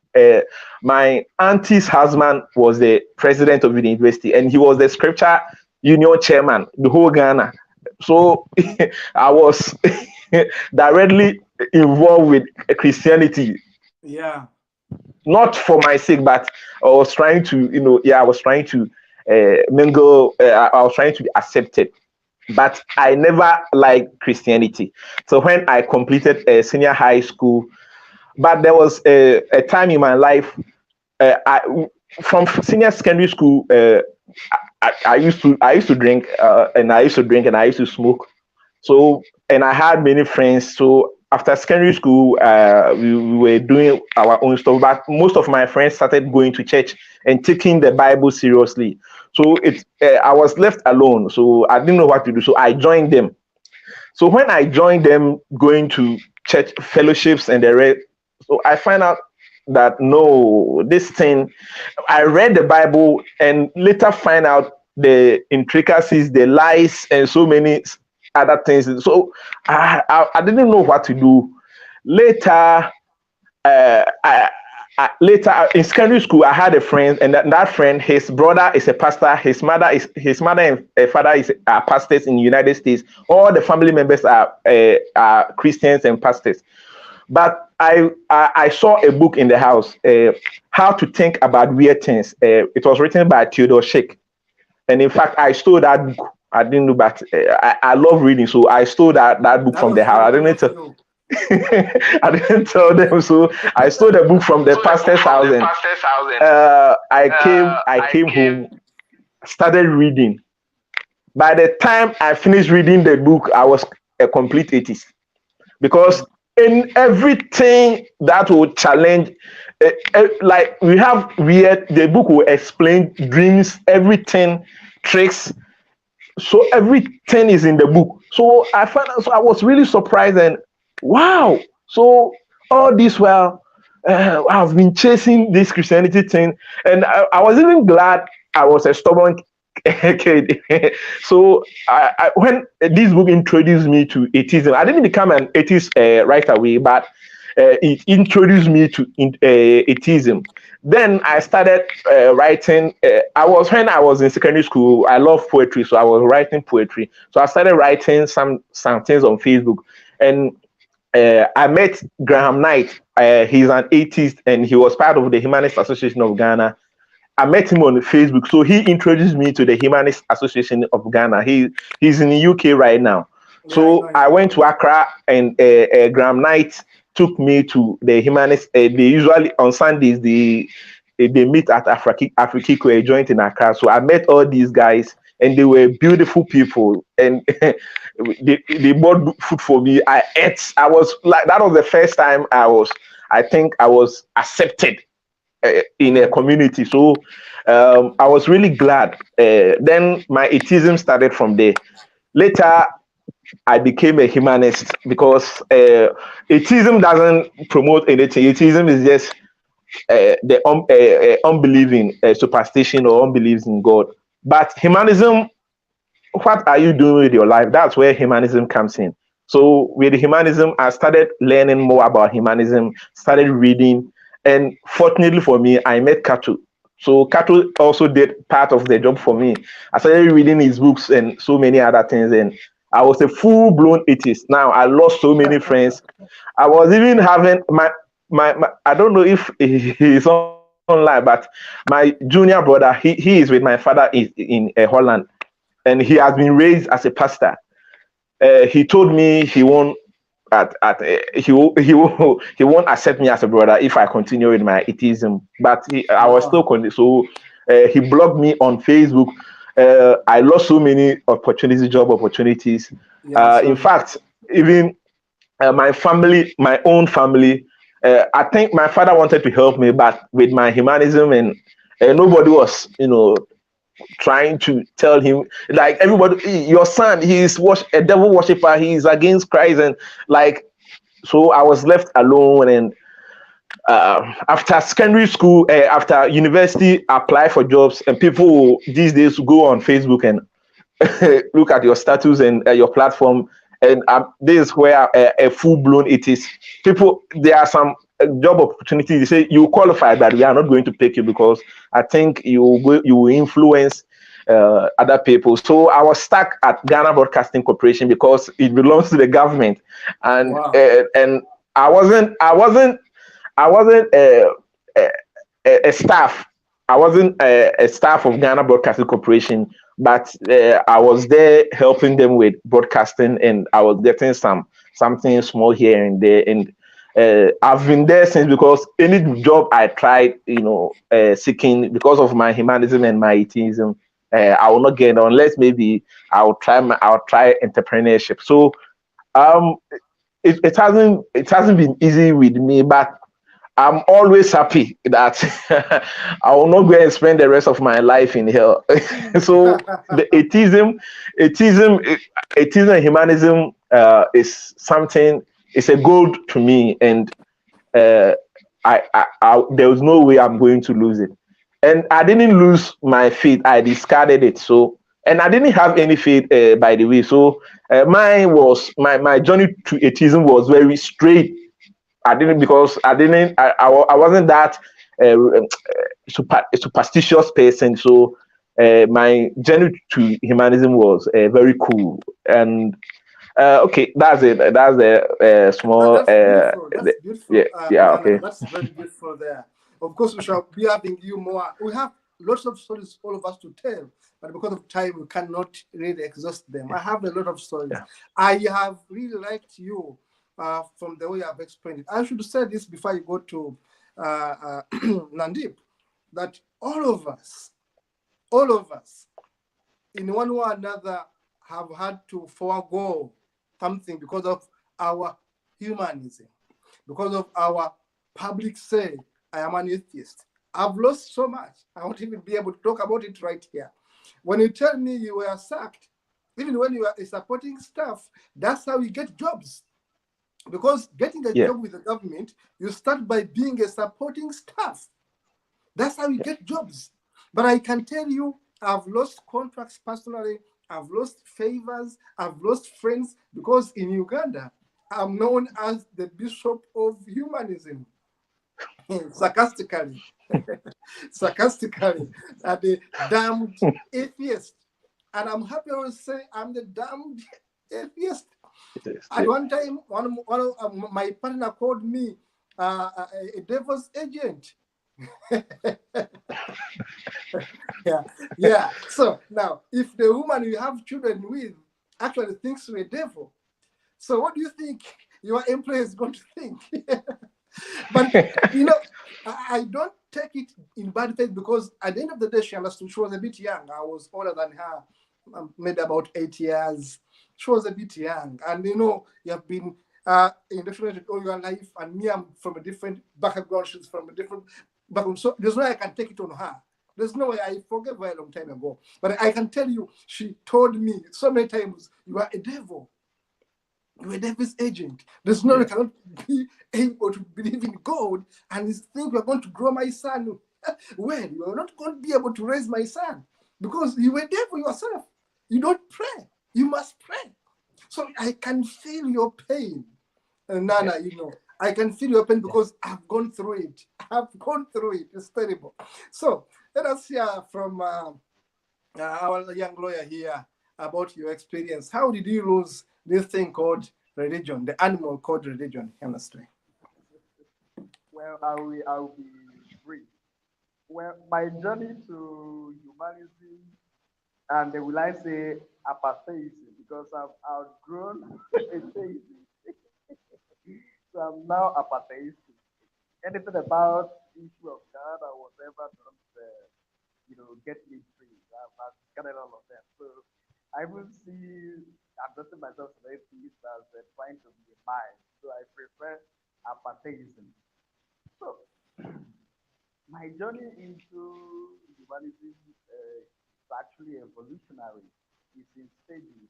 auntie's husband was the president of the university, and he was the scripture union chairman, the whole Ghana. So I was directly involved with Christianity. Yeah. Not for my sake, but I was trying to, I was trying to mingle. I was trying to be accepted, but I never liked Christianity. So when I completed senior high school, but there was a time in my life, from senior secondary school, I used to drink, and I used to smoke. So, and I had many friends. So after secondary school, we were doing our own stuff, but most of my friends started going to church and taking the Bible seriously. So I was left alone. So I didn't know what to do. So I joined them. So when I joined them, going to church fellowships and the rest, so I find out that no, this thing. I read the Bible and later find out the intricacies, the lies, and so many other things. So I didn't know what to do. Later, later in secondary school, I had a friend, and that friend, his brother is a pastor, his mother and father is pastors in the United States. All the family members are Christians and pastors. But I saw a book in the house, How to Think About Weird Things. It was written by Theodore Sheik. And in fact, I stole that book. I didn't know, but I love reading. So I stole that book from the house. I didn't tell them. So I stole the book from the pastor's house. And I came home, started reading. By the time I finished reading the book, I was a complete atheist. Because in everything that will challenge, like we have weird, the book will explain dreams, everything, tricks. So everything is in the book. So I was really surprised and wow. So all this while, I've been chasing this Christianity thing, and I was even glad I was a stubborn kid. So when this book introduced me to atheism, I didn't become an atheist right away, but it introduced me to atheism. Then I started writing. When I was in secondary school, I love poetry, so I was writing poetry. So I started writing some things on Facebook, and I met Graham Knight. He's an atheist, and he was part of the Humanist Association of Ghana. I met him on Facebook, so he introduced me to the Humanist Association of Ghana. He's in the UK right now. So I went to Accra, and Graham Knight took me to the Humanist. They usually on Sundays they meet at Afrikiko, a joint in Accra. So I met all these guys, and they were beautiful people, and they bought food for me. I ate. I was like, that was the first time I think I was accepted in a community. So I was really glad. Then my atheism started from there. Later, I became a humanist because atheism doesn't promote anything. Atheism is just the unbelieving, superstition or unbelief in God. But humanism, what are you doing with your life? That's where humanism comes in. So with humanism, I started learning more about humanism, started reading, and fortunately for me, I met Kato. So Kato also did part of the job for me. I started reading his books and so many other things, and I was a full-blown atheist. Now I lost so many friends. I was even having my I don't know if he's online, but my junior brother, he is with my father in Holland, and he has been raised as a pastor. He told me he won't he won't accept me as a brother if I continue with my atheism. But I was still so he blocked me on Facebook. I lost so many opportunities, job opportunities. In fact, even my own family. I think my father wanted to help me, but with my humanism and nobody was, trying to tell him, like, everybody, your son, he is a devil worshiper, he is against Christ, and like, so I was left alone. And after secondary school, after university, apply for jobs, and people these days go on Facebook and look at your status and your platform, and this is where a full-blown atheist people, there are some job opportunities. They say you qualify, but we are not going to pick you because I think you will influence other people. So I was stuck at Ghana Broadcasting Corporation because it belongs to the government, and and I wasn't a staff. I wasn't a staff of Ghana Broadcasting Corporation, but I was there helping them with broadcasting, and I was getting something small here and there. And I've been there since, because any job I tried, seeking, because of my humanism and my atheism, I will not get unless maybe I'll try entrepreneurship. So it hasn't been easy with me, but I'm always happy that I will not go and spend the rest of my life in hell. So the atheism and humanism is something. It's a gold to me, and there was no way I'm going to lose it. And I didn't lose my faith. I discarded it. So, and I didn't have any faith, by the way. So, mine was my journey to atheism was very straight. I didn't because I wasn't that superstitious person. So, my journey to humanism was very cool. And okay, that's it. That's a small. That's beautiful. That's Yeah, beautiful, yeah. Nana. Okay. That's very beautiful there. Of course, we shall be having you more. We have lots of stories, all of us, to tell, but because of time, we cannot really exhaust them. I have a lot of stories. Yeah. I have really liked you from the way you have explained it. I should say this before you go to Nandip, that all of us, in one way or another, have had to forego something because of our humanism, because of our public say, I am an atheist. I've lost so much. I won't even be able to talk about it right here. When you tell me you were sacked, even when you are a supporting staff, that's how you get jobs. Because getting a job with the government, you start by being a supporting staff. That's how you get jobs. But I can tell you, I've lost contracts personally. I've lost favors. I've lost friends because in Uganda, I'm known as the bishop of humanism. Sarcastically, the damned atheist. And I'm happy to say I'm the damned atheist. At one time, one of my partner called me a devil's agent. Yeah. So now, if the woman you have children with actually thinks you're a devil, so what do you think your employer is going to think? But I don't take it in bad faith, because at the end of the day, she understood. She was a bit young. I was older than her, maybe about 8 years. She was a bit young, and you have been indoctrinated all your life, and me, I'm from a different background. She's from a different background, so there's no way I can take it on her. There's no way. I forgave her a long time ago, but I can tell you, she told me so many times, "You are a devil. You're a devil's agent. There's no way I cannot be able to believe in God and think we're going to grow my son. Well, you're not going to be able to raise my son because you were devil yourself. You don't pray. You must pray." So I can feel your pain, Nana. I can feel your pain because I've gone through it. It's terrible. So let us hear from our young lawyer here about your experience. How did you lose this thing called religion, the animal called religion, honestly? Well, I'll be brief. Well, my journey to humanism, and will I say apatheism, because I've outgrown atheism. So I'm now apatheistic. Anything about issue of God or whatever don't, get me free. I've discarded all of that. So I will see addressing myself to atheist as trying to be a mind. So I prefer apatheism. So my journey into humanism is actually evolutionary. It's in stages.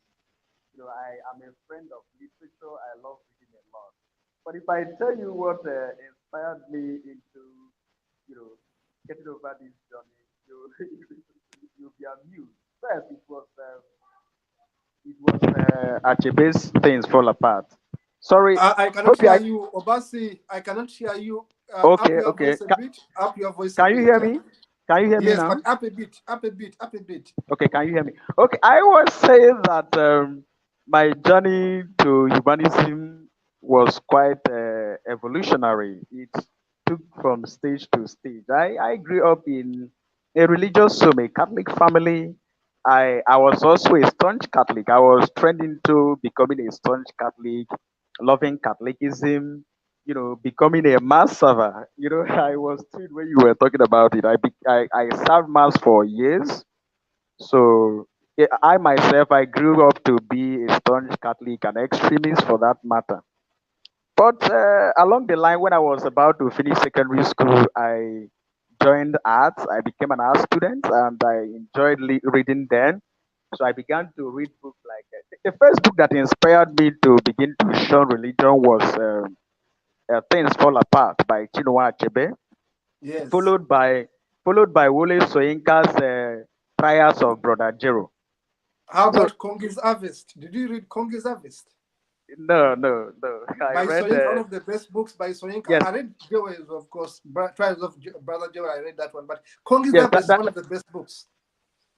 I am a friend of literature. I love reading a lot. But if I tell you what inspired me into, getting over this journey, you'll be amused. First, it was Achebe's things fall apart. Sorry, I cannot hear you, Obasi. I cannot hear you. Okay, up your okay. voice a bit. Up your voice a Can bit. you hear me? Can you hear me Yes, now? but up a bit. Okay, can you hear me? Okay, I was saying that my journey to humanism was quite evolutionary. It took from stage to stage. I grew up in a religious home, a Catholic family. I was also a staunch Catholic. I was trending to becoming a staunch Catholic, loving Catholicism, becoming a mass server. I was thrilled when you were talking about it. I served mass for years. So I myself, I grew up to be a staunch Catholic and extremist for that matter. But along the line, when I was about to finish secondary school, I joined arts. I became an art student, and I enjoyed reading then. So I began to read books like the first book that inspired me to begin to shun religion was Things Fall Apart by Chinua Achebe, Yes. followed by Wole Soyinka's Trials of Brother Jero. How So about Kongi's Harvest? Did you read Kongi's Harvest? no. I By read Soyinka, one of the best books by Soyinka. yes, I read Joey's, of course, Trials of Brother Joey. I read that one, but Kongi's yes, Harvest is one of the best books.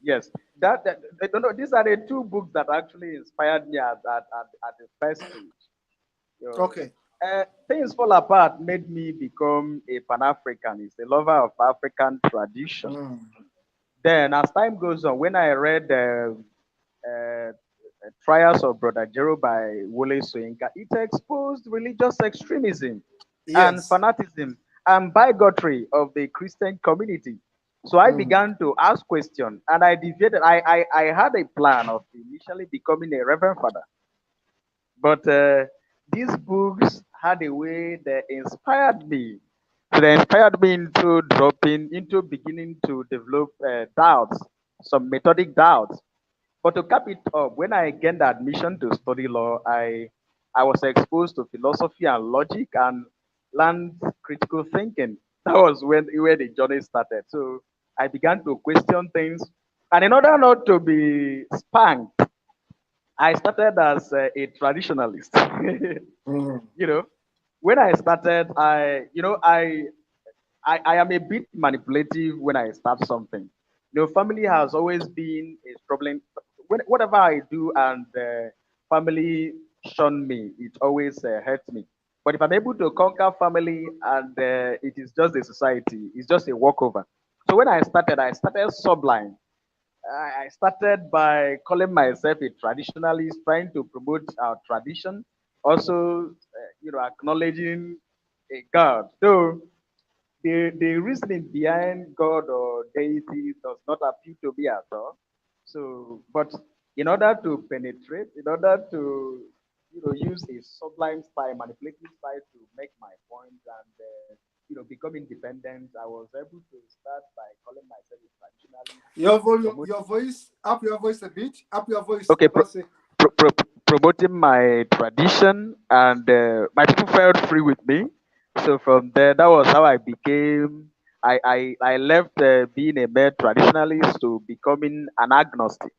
yes. That I don't know. These are the two books that actually inspired me at the first stage. So, Okay. Things Fall Apart made me become a Pan-Africanist, a lover of African tradition. Mm. Then, as time goes on, when I read uh, Trials of Brother Jero by Wole Soyinka, it exposed religious extremism and Yes. fanaticism and bigotry of the Christian community. So I Mm. began to ask questions and I deviated. I had a plan of initially becoming a reverend father, but these books had a way that inspired me. So they inspired me into beginning to develop doubts, some methodic doubts. But to cap it up, when I gained admission to study law, I was exposed to philosophy and logic and learned critical thinking. That was where the journey started. So I began to question things. And in order not to be spanked, I started as a traditionalist. Mm. you know, when I started, I am a bit manipulative when I start something. Family has always been a problem. Whatever I do and family shun me, it always hurts me. But if I'm able to conquer family and it is just a society, it's just a walkover. So when I started sublime. I started by calling myself a traditionalist, trying to promote our tradition, also, acknowledging a God. Though the reasoning behind God or deity does not appeal to me at all. So, but in order to penetrate, in order to use a sublime style, manipulative style to make my point and become independent, I was able to start by calling myself a traditionalist. Your volume, Promote, your voice, up your voice a bit, up your voice. okay, Obase. promoting my tradition, and my people felt free with me. So from there, that was how I became. I left being a mere traditionalist to becoming an agnostic.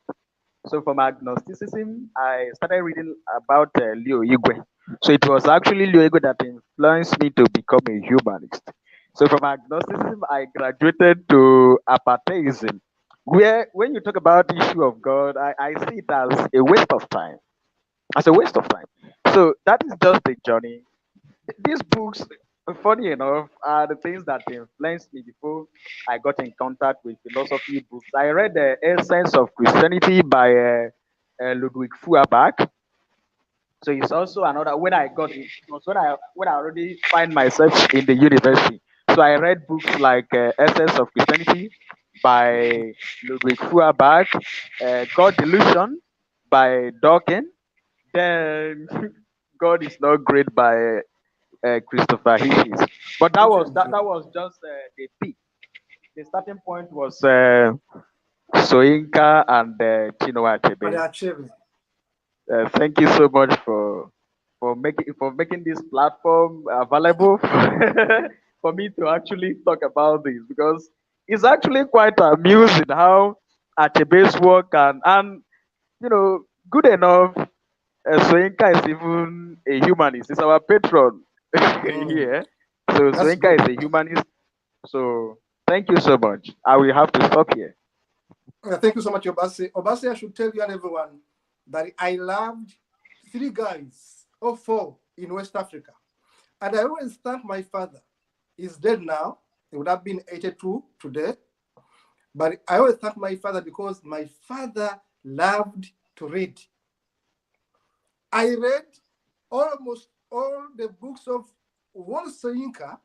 So from agnosticism, I started reading about Leo Igwe. So it was actually Leo Igwe that influenced me to become a humanist. So from agnosticism, I graduated to apatheism, where when you talk about the issue of God, I see it as a waste of time. As a waste of time. So that is just the journey. These books, funny enough, are the things that influenced me before I got in contact with philosophy books. I read The Essence of Christianity by Ludwig Feuerbach. So it's also another. When I got it was when I already find myself in the university. So I read books like Essence of Christianity by Ludwig Feuerbach, God Delusion by Dawkins, then God is not great by Christopher Hitchens. But that was just the peak. The starting point was Soyinka and Chinua And Achebe. achieve. Thank you so much for making this platform available for me to actually talk about this, because it's actually quite amusing how Achebe's work and good enough. Soyinka is even a humanist. He's our patron Mm. here. So That's Soyinka good. is a humanist. So thank you so much. I will have to stop here. Thank you so much, Obase. Obase, I should tell you and everyone that I loved 3 guys or 4 in West Africa. And I always thank my father. He's dead now. He would have been 82 today. But I always thank my father because my father loved to read. I read almost all the books of Wole Soyinka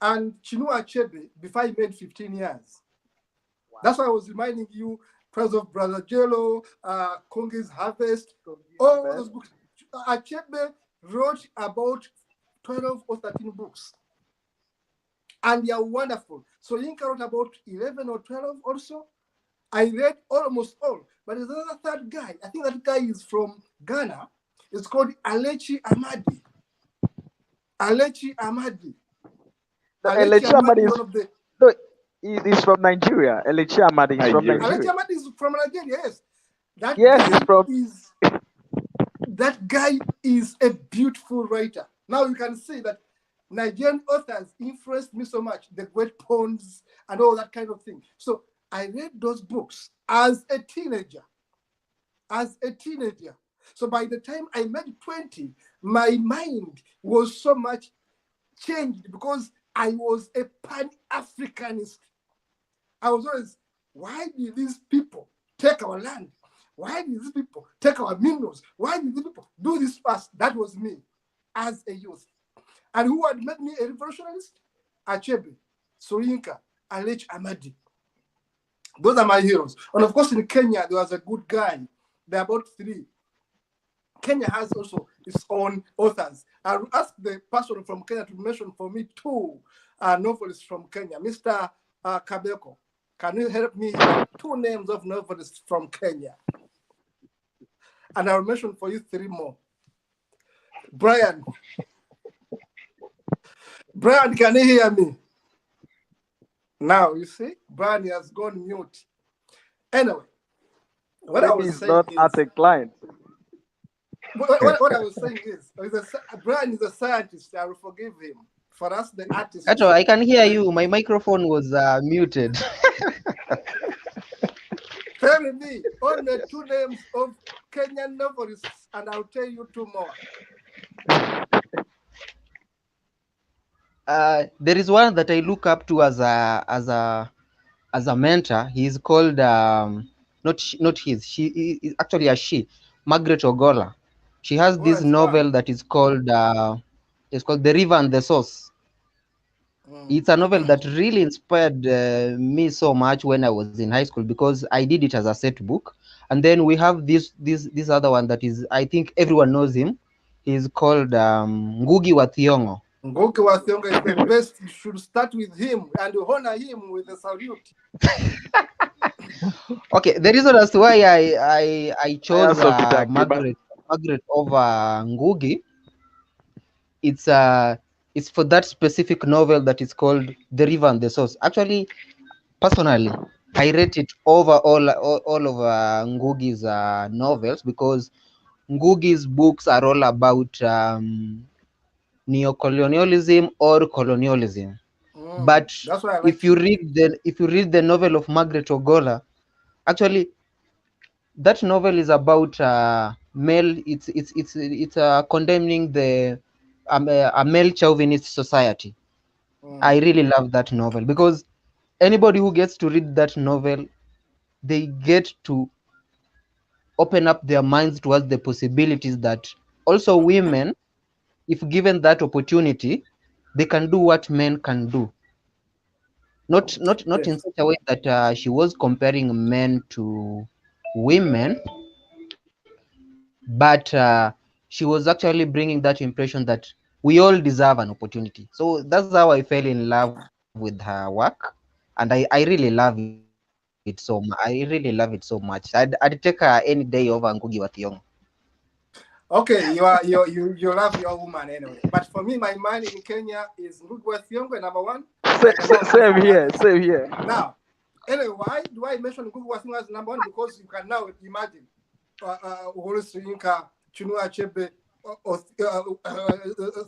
and Chinua Achebe before I made 15 years. Wow. That's why I was reminding you, Price of Brother Jello, Kongi's Harvest, all those books. Achebe wrote about 12 or 13 books. And they are wonderful. So Soyinka wrote about 11 or 12 also. I read almost all. But there's another third guy. I think that guy is from Ghana. It's called Alechi Amadi. Alechi Amadi. No, Alechi Elechi Amadi Amadi, is one of the. no, he's from Nigeria. Elechi Amadi is from Nigeria. Alechi Nigeria. Amadi is from Nigeria. Yes, that Yes, guy he's from. is. That guy is a beautiful writer. Now you can see that Nigerian authors influenced me so much, the great poems and all that kind of thing. So I read those books as a teenager. As a teenager. So by the time I made 20, my mind was so much changed because I was a Pan-Africanist. I was always, why did these people take our land? Why did these people take our minerals? Why did these people do this to us? That was me as a youth. And who had made me a revolutionist? Achebe, Soyinka, Alechi Amadi. Those are my heroes. And of course, in Kenya, there was a good guy. There are about 3. Kenya has also its own authors. I'll ask the person from Kenya to mention for me 2 novelists from Kenya. Mr. Kabeko, can you help me here? 2 names of novelists from Kenya. And I'll mention for you 3 more. Brian, can you hear me? Now, you see, Brian has gone mute. Anyway, what I Maybe was he's saying not is, at a client. what I was saying is Brian is a scientist. I will forgive him. For us, the artists. Actually, I can hear you. My microphone was muted. Tell me only 2 names of Kenyan novelists, and I'll tell you 2 more. There is one that I look up to as a mentor. He's called not his. She is actually a she, Margaret Ogola. She has Ogola this is fun. novel that is called The River and the Source. It's a novel that really inspired me so much when I was in high school because I did it as a set book. And then we have this other one that is, I think everyone knows him. He's called Ngugi wa Thiong'o. Ngoke Wathionga is the best. You should start with him and honor him with a salute. Okay, the reason as to why I chose Peter Margaret over Ngugi, it's for that specific novel that is called The River and the Source. Actually, personally, I rate it over all of Ngugi's novels because Ngugi's books are all about neocolonialism or colonialism. But That's why I like if you read the novel of Margaret Ogola, actually that novel is about male. It's condemning the a male chauvinist society. I really love that novel because anybody who gets to read that novel, they get to open up their minds towards the possibilities that also women, if given that opportunity, they can do what men can do. Not Yes. in such a way that she was comparing men to women, but she was actually bringing that impression that we all deserve an opportunity. So that's how I fell in love with her work, and I really love it so much. I really love it so much. I'd take her any day over Ngugi wa Thiong'o. Okay, you love your woman anyway. But for me, my man in Kenya is Ngugi wa Thiong'o, number 1. Same here. Now, anyway, why do I mention Ngugi wa Thiong'o as number 1? Because you can now imagine Uhuru Soyinka, Chinua Achebe,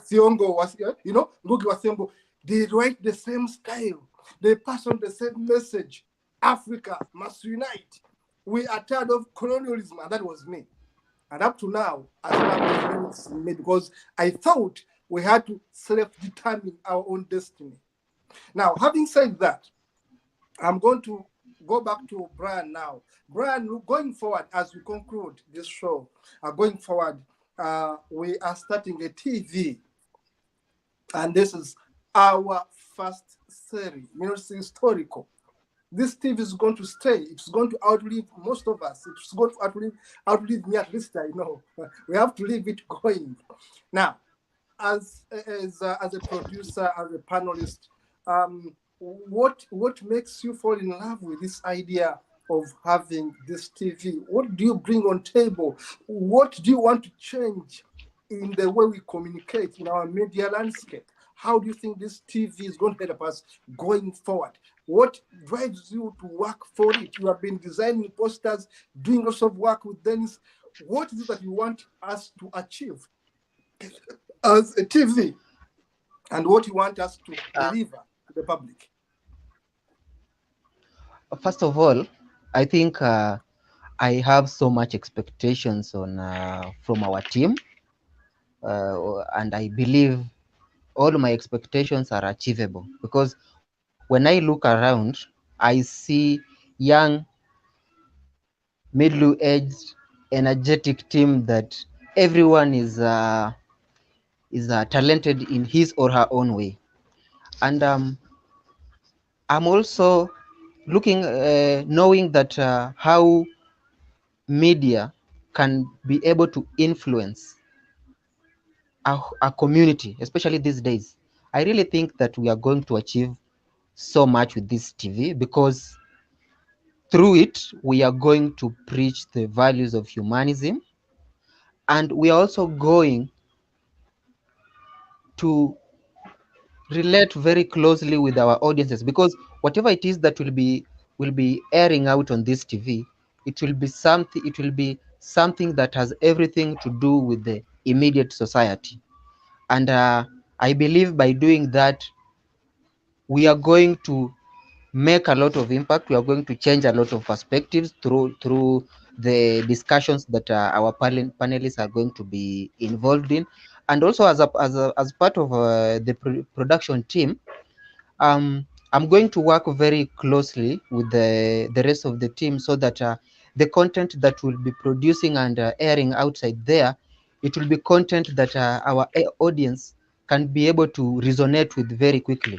Thiong'o was, Ngugi wa Thiong'o. They write the same style. They pass on the same message. Africa must unite. We are tired of colonialism, and that was me. And up to now, I still have me because I thought we had to self-determine our own destiny. Now, having said that, I'm going to go back to Brian now. Brian, going forward, as we conclude this show, going forward, we are starting a TV. And this is our first series, it's historical. This TV is going to stay. It's going to outlive most of us. It's going to outlive me, at least I know. We have to leave it going. Now, as a producer, as a panelist, what makes you fall in love with this idea of having this TV? What do you bring on table? What do you want to change in the way we communicate in our media landscape? How do you think this TV is going to help us going forward? What drives you to work for it? You have been designing posters, doing lots of work with Dennis. What is it that you want us to achieve as a TV, and what you want us to deliver to the public? First of all, I think I have so much expectations on from our team, and I believe all my expectations are achievable, because when I look around, I see young, middle-aged, energetic team that everyone is talented in his or her own way, and I'm also looking, knowing that how media can be able to influence a community, especially these days. I really think that we are going to achieve so much with this TV, because through it we are going to preach the values of humanism, and we are also going to relate very closely with our audiences, because whatever it is that will be airing out on this TV, it will be something that has everything to do with the immediate society. And I believe by doing that, we are going to make a lot of impact. We are going to change a lot of perspectives through the discussions that our panelists are going to be involved in, and also as part of the production team. I'm going to work very closely with the rest of the team, so that the content that we'll be producing and airing outside there, it will be content that our audience can be able to resonate with very quickly.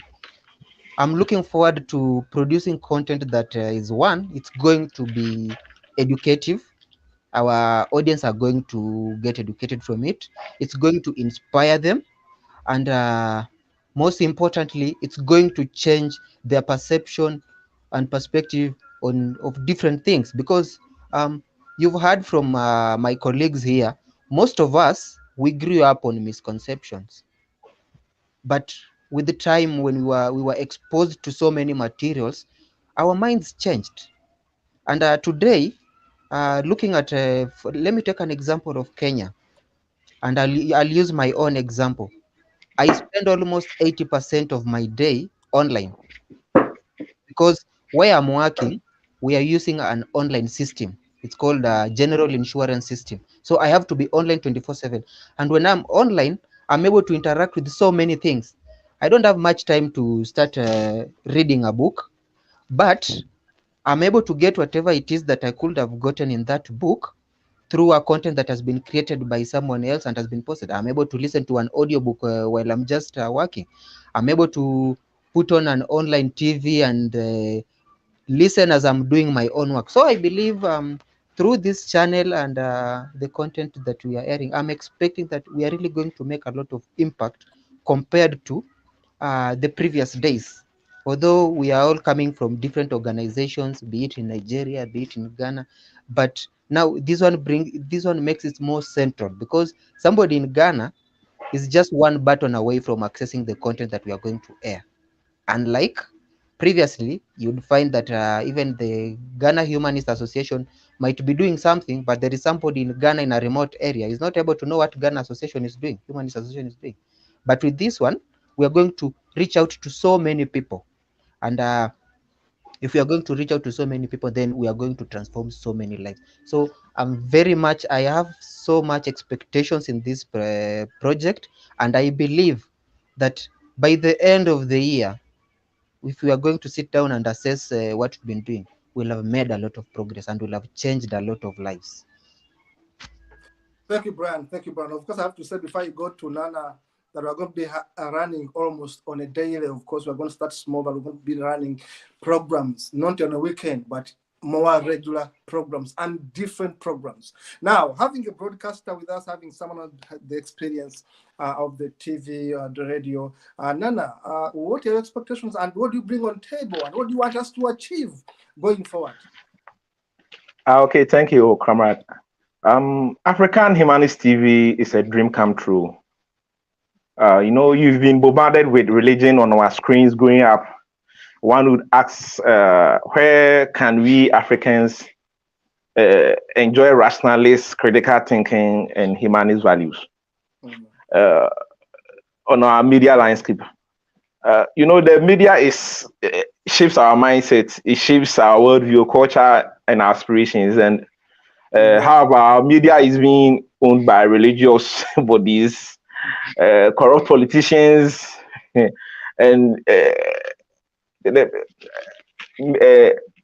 I'm looking forward to producing content that is, one, it's going to be educative. Our audience are going to get educated from it. It's going to inspire them, and most importantly, it's going to change their perception and perspective of different things, because you've heard from my colleagues here, most of us, we grew up on misconceptions, but with the time, when we were exposed to so many materials, our minds changed. And today, looking at let me take an example of Kenya, and I'll use my own example. I spend almost 80% of my day online, because where I'm working, we are using an online system. It's called a general insurance system. So I have to be online 24/7. And when I'm online, I'm able to interact with so many things. I don't have much time to start reading a book, but I'm able to get whatever it is that I could have gotten in that book through a content that has been created by someone else and has been posted. I'm able to listen to an audiobook while I'm just working. I'm able to put on an online TV and listen as I'm doing my own work. So I believe through this channel and the content that we are airing, I'm expecting that we are really going to make a lot of impact compared to the previous days. Although we are all coming from different organizations, be it in Nigeria, be it in Ghana, but now this one makes it more central, because somebody in Ghana is just one button away from accessing the content that we are going to air. Unlike previously, you'd find that even the Ghana Humanist Association might be doing something, but there is somebody in Ghana in a remote area is not able to know what Ghana Association is doing, Humanist Association is doing. But with this one, we are going to reach out to so many people. And if we are going to reach out to so many people, then we are going to transform so many lives. So I have so much expectations in this project, and I believe that by the end of the year, if we are going to sit down and assess what we've been doing, we'll have made a lot of progress and we'll have changed a lot of lives. Thank you, Brian. Thank you, Brian. Of course, I have to say before you go to Nana that we're going to be running almost on a daily. Of course, we're going to start small, but we're going to be running programs, not on a weekend, but more regular programs and different programs. Now, having a broadcaster with us, having someone who had the experience of the TV, the radio, Nana, what are your expectations and what do you bring on table and what do you want us to achieve going forward? Okay, thank you, comrade. African Humanist TV is a dream come true. You've been bombarded with religion on our screens growing up. One would ask, where can we Africans enjoy rationalist, critical thinking, and humanist values on our media landscape? The media shapes our mindset, it shapes our worldview, culture, and aspirations. And however, our media is being owned by religious bodies, corrupt politicians, and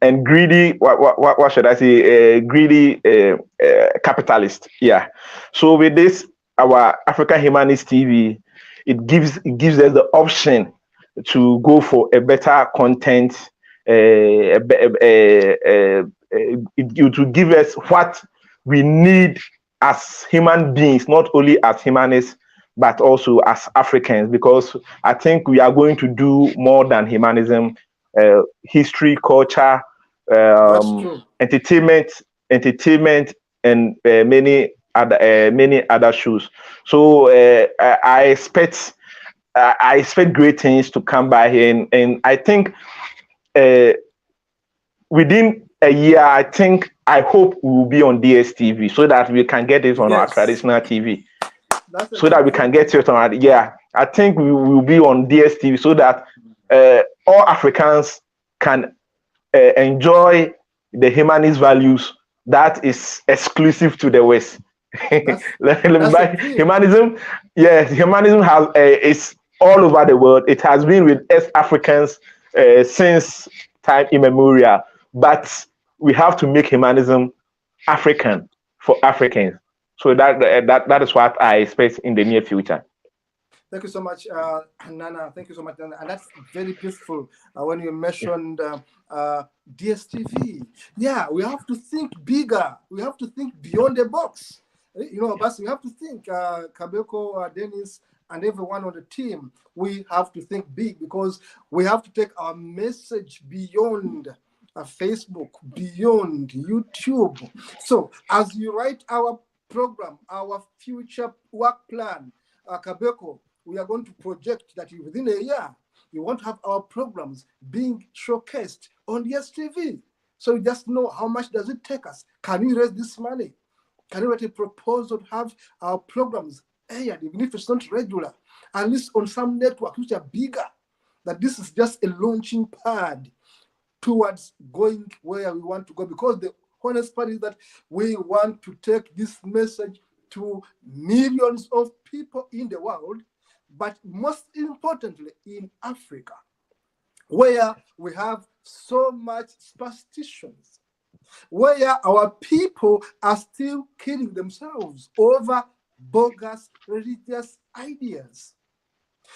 and greedy. What should I say? Greedy capitalists. Yeah. So with this, our African Humanist TV, it gives us the option to go for a better content. It will give us what we need as human beings, not only as humanists, but also as Africans, because I think we are going to do more than humanism, history, culture, entertainment, and many other shows. So I expect great things to come by here, and I think within a year, I hope we will be on DSTV so that we can get it on our traditional TV. So that we can get it on our, I think we will be on DSTV so that all Africans can enjoy the humanist values that is exclusive to the West. Humanism has is all over the world. It has been with us Africans since time immemorial, but we have to make humanism African for Africans. So that is what I expect in the near future. Thank you so much, Nana. Thank you so much, Nana. And that's very beautiful when you mentioned DSTV. Yeah, we have to think bigger. We have to think beyond the box. But we have to think, Kabeko, Dennis, and everyone on the team, we have to think big because we have to take our message beyond Facebook, beyond YouTube. So as you write our program, our future work plan, Kabeko, we are going to project that within a year, we want to have our programs being showcased on DSTV. So you just know how much does it take us? Can we raise this money? Can we write a proposal to have our programs aired, even if it's not regular, at least on some networks which are bigger, that this is just a launching pad towards going where we want to go? Because the honest part is that we want to take this message to millions of people in the world, but most importantly in Africa, where we have so much superstitions, where our people are still killing themselves over bogus religious ideas,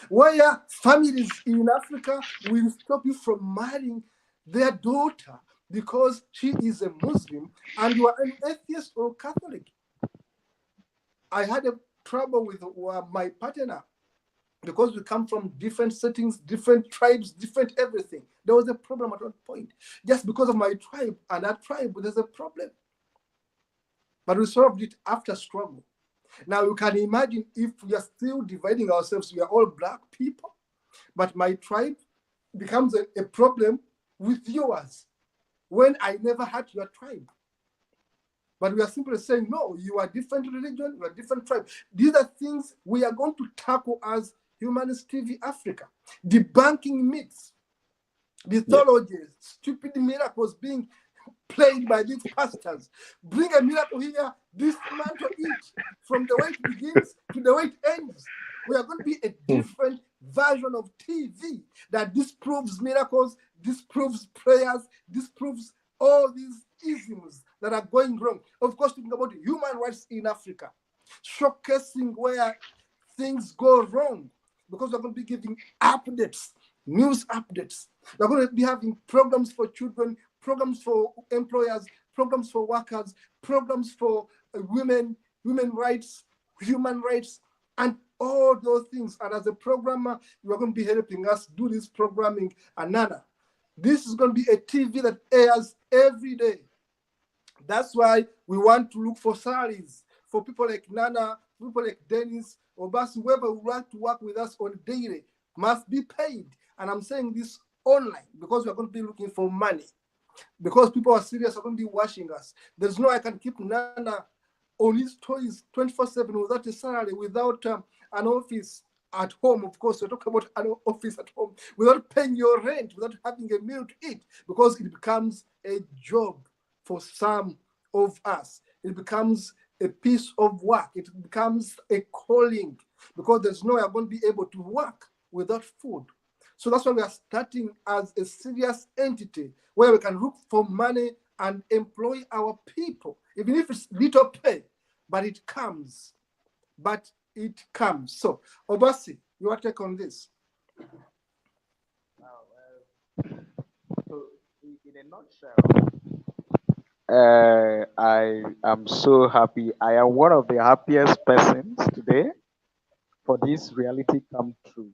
where families in Africa will stop you from marrying their daughter because she is a Muslim and you are an atheist or Catholic. I had a trouble with my partner because we come from different settings, different tribes, different everything. There was a problem at one point. Just because of my tribe and that tribe, there's a problem. But we solved it after struggle. Now you can imagine if we are still dividing ourselves, we are all black people, but my tribe becomes a problem with yours when I never had your tribe. But we are simply saying, no, you are different religion, you are different tribe. These are things we are going to tackle as Humanist TV Africa. Debunking myths, mythologies, stupid miracles being played by these pastors. Bring a miracle here, dismantle it from the way it begins to the way it ends. We are going to be a different version of TV that disproves miracles, disproves prayers, disproves all these isms that are going wrong. Of course, talking about human rights in Africa, showcasing where things go wrong, because we're going to be giving updates, news updates. We're going to be having programs for children, programs for employers, programs for workers, programs for women rights, human rights, and all those things. And as a programmer, you are going to be helping us do this programming. And Nana, this is going to be a TV that airs every day. That's why we want to look for salaries for people like Nana, people like Dennis, or whoever would like to work with us on daily must be paid. And I'm saying this online because we're going to be looking for money. Because people are serious, are going to be watching us. There's no I can keep Nana on his toys 24/7 without a salary, without an office at home. Of course, we're talking about an office at home, without paying your rent, without having a meal to eat, because it becomes a job for some of us. It becomes a piece of work. It becomes a calling, because there's no way I'm going to be able to work without food. So that's why we are starting as a serious entity where we can look for money and employ our people, even if it's little pay, but it comes. But it comes. So, Obasi, your take on this? So, in a nutshell, I am so happy. I am one of the happiest persons today for this reality come true.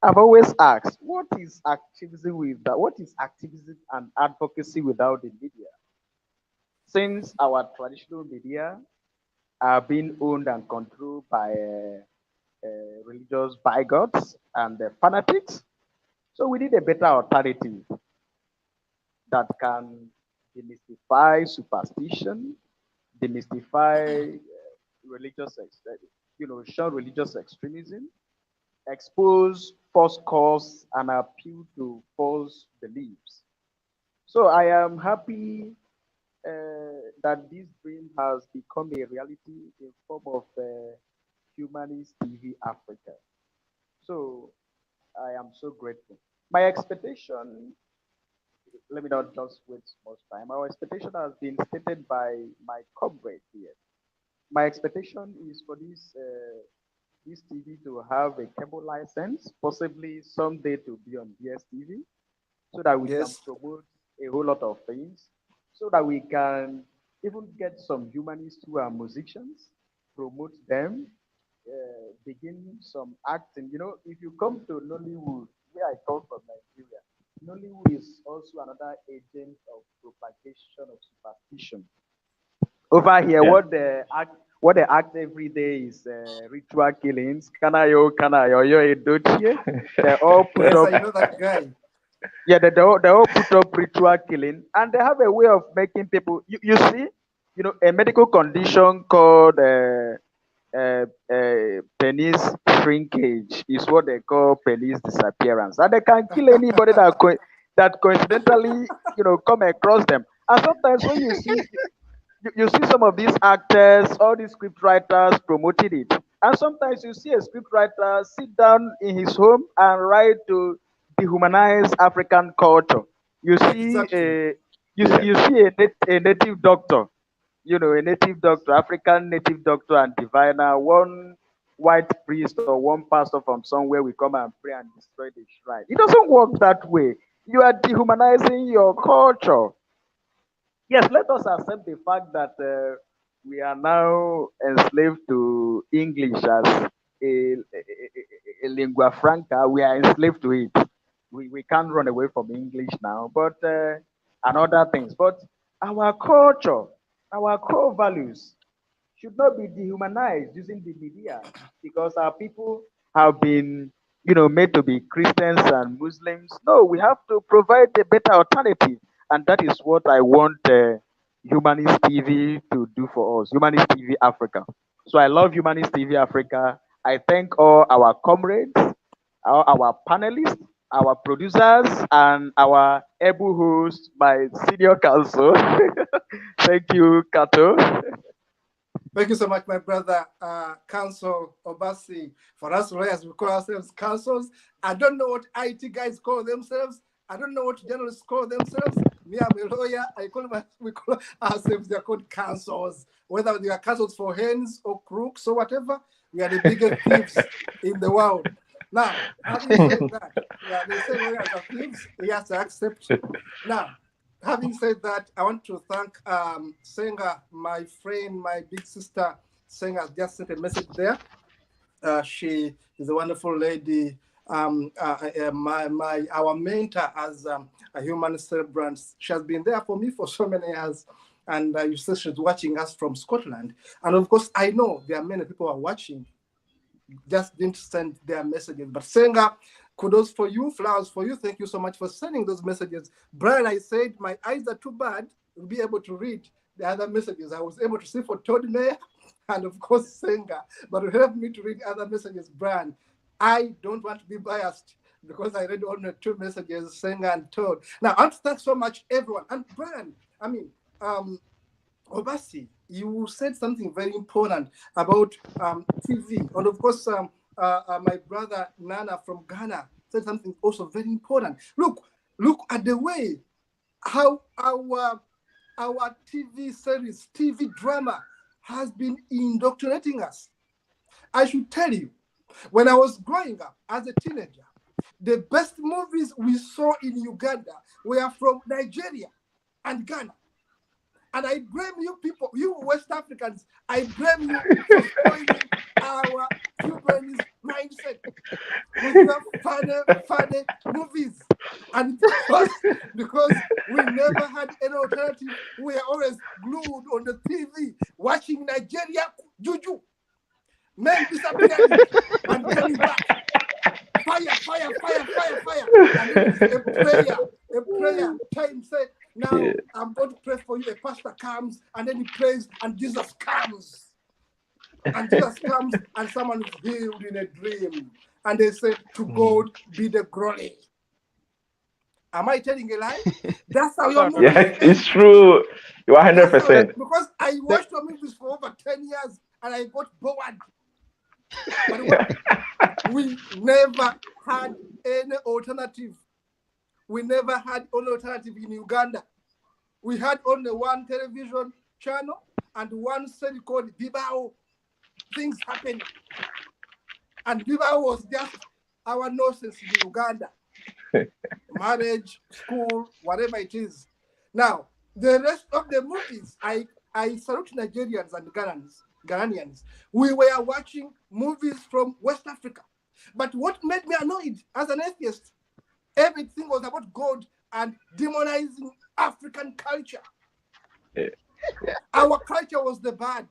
I've always asked, what is activism without, what is activism and advocacy without the media? Since our traditional media are being owned and controlled by religious bigots and fanatics, so we need a better alternative that can demystify superstition, demystify religious, show religious extremism, expose false cause, and appeal to false beliefs. So I am happy that this dream has become a reality in form of Humanist TV Africa. So I am so grateful. My expectation, let me not just waste much time. Our expectation has been stated by my comrade here. My expectation is for this TV to have a cable license, possibly someday to be on DSTV, so that we can Yes. promote a whole lot of things, so that we can even get some humanists who are musicians, promote them, begin some acting. If you come to Nollywood, where I come from, Nigeria, Nollywood is also another agent of propagation of superstition. Over here, Yeah. what they act every day is ritual killings. Kanayo, yo edochie. They all put Yes, up, I know that guy. yeah, they all put up ritual killing, and they have a way of making people. You see, a medical condition called penis shrinkage is what they call penis disappearance, and they can kill anybody that coincidentally come across them. And sometimes when you see some of these actors, all these script writers promoting it. And sometimes you see a script writer sit down in his home and write to dehumanize African culture. You see Exactly. you see a native doctor, a native doctor, African native doctor and diviner, one white priest or one pastor from somewhere will come and pray and destroy the shrine. It doesn't work that way. You are dehumanizing your culture. Yes, let us accept the fact that we are now enslaved to English as a lingua franca. We are enslaved to it. We can't run away from English now, but and other things. But our culture, our core values should not be dehumanized using the media, because our people have been, made to be Christians and Muslims. No, we have to provide a better alternative, and that is what I want Humanist TV to do for us. Humanist TV Africa. So I love Humanist TV Africa. I thank all our comrades, all our panelists, our producers, and our able host, my senior counsel. Thank you, Kato. Thank you so much, my brother, Council Obasi. For us lawyers, we call ourselves councils. I don't know what IT guys call themselves. I don't know what journalists call themselves. Me, I'm a lawyer. We call ourselves, they're called councils. Whether they are councils for hens or crooks or whatever, we are the biggest thieves in the world. Now, having said that, yeah, they say lawyers are thieves. He has to accept. Now, having said that, I want to thank Senga, my friend, my big sister. Senga has just sent a message there. She is a wonderful lady. Our mentor as a human celebrant. She has been there for me for so many years. And you said she's watching us from Scotland. And of course, I know there are many people who are watching, just didn't send their messages. But Senga, kudos for you, flowers for you. Thank you so much for sending those messages. Brian, I said my eyes are too bad to be able to read the other messages. I was able to see for Todd Mayer and of course Senga, but it helped me to read other messages. Brian, I don't want to be biased because I read only 2 messages, Senga and Todd. Now, I want to thank so much everyone. And Brian, I mean, Obasi, you said something very important about TV. And of course, my brother Nana from Ghana said something also very important. Look at the way how our TV series, TV drama has been indoctrinating us. I should tell you, when I was growing up as a teenager, the best movies we saw in Uganda were from Nigeria and Ghana. And I blame you people, you West Africans, I blame you for spoiling our humanist mindset with your funny movies. And because we never had any alternative, we are always glued on the TV watching Nigeria juju. Men disappearing and coming back. Fire. And then a prayer time said, now I'm going to pray for you. A pastor comes and then he prays and Jesus comes. And Jesus comes and someone is healed in a dream. And they say, to God be the glory. Am I telling a lie? That's how your movie Yes, it's true. You are 100%. Because I watched your movies for over 10 years and I got bored. But we never had any alternative. We never had any alternative in Uganda. We had only one television channel and one series called Bibao. Things happened. And Bibao was just our nonsense in Uganda. Marriage, school, whatever it is. Now, the rest of the movies, I salute Nigerians and Ghanaians. We were watching movies from West Africa. But what made me annoyed as an atheist, everything was about God and demonizing African culture. Our culture was the bad.